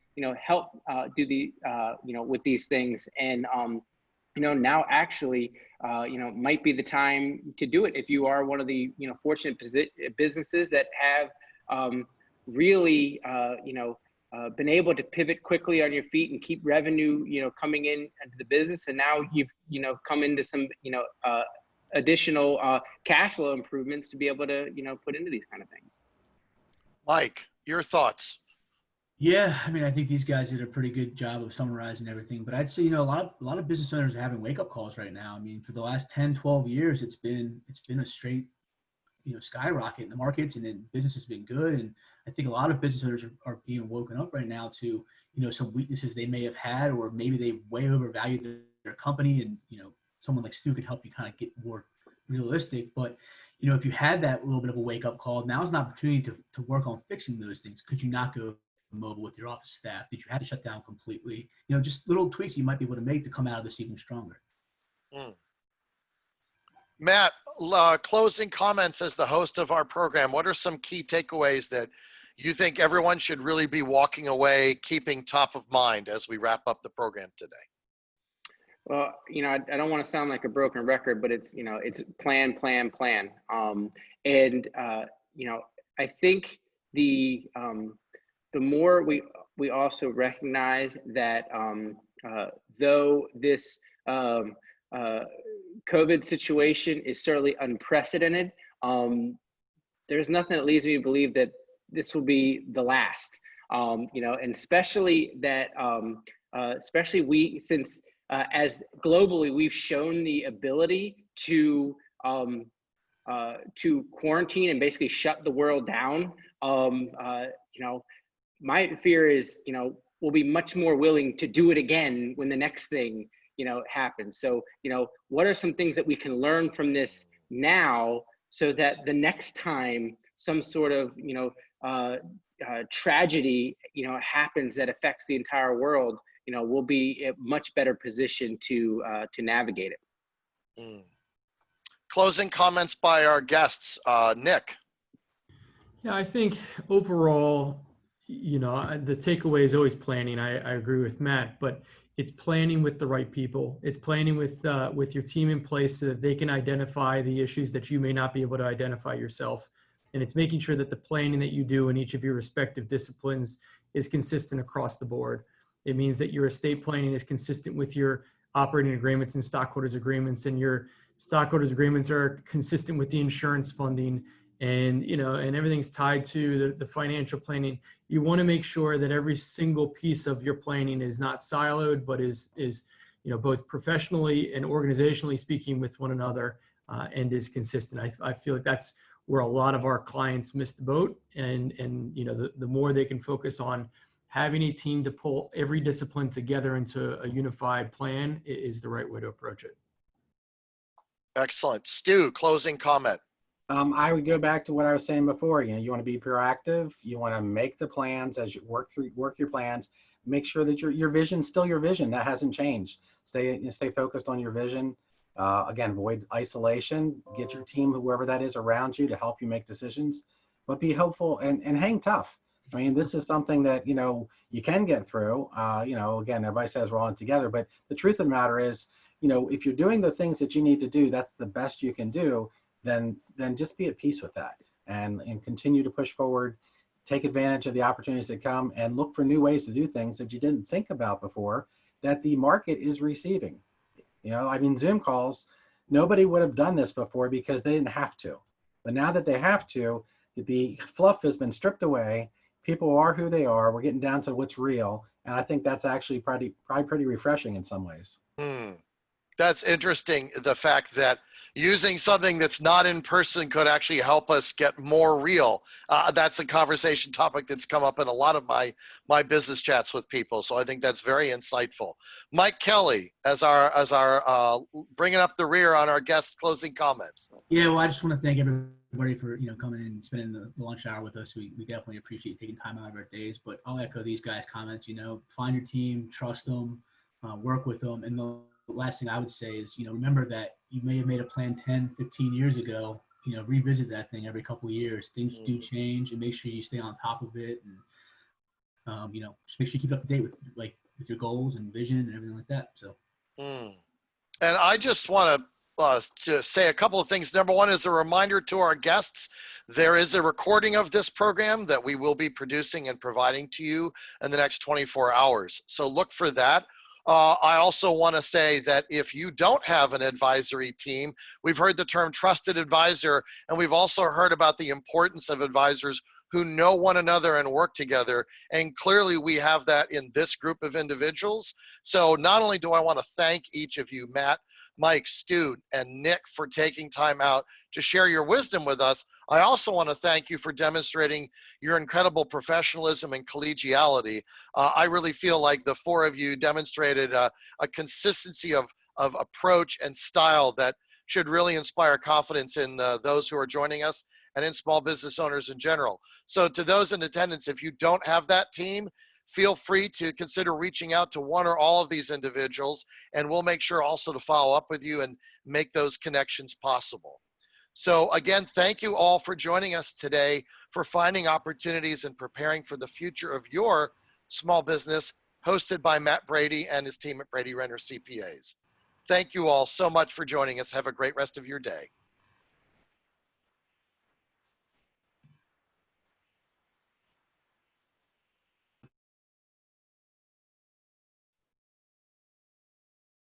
help do the, with these things. And, now actually, might be the time to do it if you are one of the, fortunate businesses that have really, been able to pivot quickly on your feet and keep revenue, coming in into the business. And now you've, come into some, additional cash flow improvements to be able to, put into these kind of things. Mike, your thoughts? Yeah, I mean, I think these guys did a pretty good job of summarizing everything. But I'd say, a lot of business owners are having wake-up calls right now. I mean, for the last 10, 12 years, it's been a straight, skyrocket in the markets, and then business has been good. And I think a lot of business owners are being woken up right now to, some weaknesses they may have had, or maybe they way overvalued their company. And, someone like Stu could help you kind of get more realistic. But, if you had that little bit of a wake-up call, now's an opportunity to work on fixing those things. Could you not go mobile with your office staff? Did you have to shut down completely? Just little tweaks you might be able to make to come out of this even stronger. Matt, closing comments as the host of our program. What are some key takeaways that you think everyone should really be walking away, keeping top of mind as we wrap up the program today? Well, I don't want to sound like a broken record, but it's, it's plan. I think the more we also recognize that though this COVID situation is certainly unprecedented, there's nothing that leads me to believe that this will be the last. And especially that, since as globally we've shown the ability to quarantine and basically shut the world down. My fear is, we'll be much more willing to do it again when the next thing, happens. So, what are some things that we can learn from this now so that the next time some sort of, tragedy, happens that affects the entire world, we'll be in a much better position to navigate it. Closing comments by our guests. Nick. Yeah, I think overall, the takeaway is always planning. I agree with Matt, but it's planning with the right people. It's planning with your team in place so that they can identify the issues that you may not be able to identify yourself. And it's making sure that the planning that you do in each of your respective disciplines is consistent across the board. It means that your estate planning is consistent with your operating agreements and stockholders agreements, and your stockholders agreements are consistent with the insurance funding, and and everything's tied to the financial planning. You want to make sure that every single piece of your planning is not siloed, but is both professionally and organizationally speaking with one another, and is consistent. I feel like that's where a lot of our clients miss the boat, and the more they can focus on having a team to pull every discipline together into a unified plan is the right way to approach it. Excellent. Stu, closing comment. I would go back to what I was saying before. You want to be proactive. You want to make the plans as you work your plans. Make sure that your vision's still your vision. That hasn't changed. Stay focused on your vision. Again, avoid isolation. Get your team, whoever that is, around you to help you make decisions. But be hopeful and hang tough. I mean, this is something that you can get through. Again, everybody says we're all in together, but the truth of the matter is, if you're doing the things that you need to do, that's the best you can do. Then just be at peace with that and continue to push forward, take advantage of the opportunities that come, and look for new ways to do things that you didn't think about before that the market is receiving. Zoom calls, nobody would have done this before because they didn't have to. But now that they have to, The fluff has been stripped away. People are who they are. We're getting down to what's real. And I think that's actually probably pretty refreshing in some ways. That's interesting, the fact that using something that's not in person could actually help us get more real. That's a conversation topic that's come up in a lot of my business chats with people. So I think that's very insightful. Mike Kelly, as our bringing up the rear on our guest closing comments. Yeah, well, I just want to thank everybody for coming in and spending the lunch hour with us. We definitely appreciate taking time out of our days. But I'll echo these guys' comments. Find your team, trust them, work with them, and the last thing I would say is, remember that you may have made a plan 10, 15 years ago, revisit that thing every couple of years. Things do change, and make sure you stay on top of it. And, just make sure you keep up to date with your goals and vision and everything like that. So. And I just want to say a couple of things. Number one is a reminder to our guests, there is a recording of this program that we will be producing and providing to you in the next 24 hours. So look for that. I also want to say that if you don't have an advisory team, we've heard the term trusted advisor, and we've also heard about the importance of advisors who know one another and work together. And clearly we have that in this group of individuals. So not only do I want to thank each of you, Matt, Mike, Stu, and Nick, for taking time out to share your wisdom with us, I also want to thank you for demonstrating your incredible professionalism and collegiality. I really feel like the four of you demonstrated a consistency of approach and style that should really inspire confidence in those who are joining us and in small business owners in general. So to those in attendance, if you don't have that team, feel free to consider reaching out to one or all of these individuals, and we'll make sure also to follow up with you and make those connections possible. So again, thank you all for joining us today for Finding Opportunities and Preparing for the Future of Your Small Business, hosted by Matt Brady and his team at BradyRenner CPAs. Thank you all so much for joining us. Have a great rest of your day.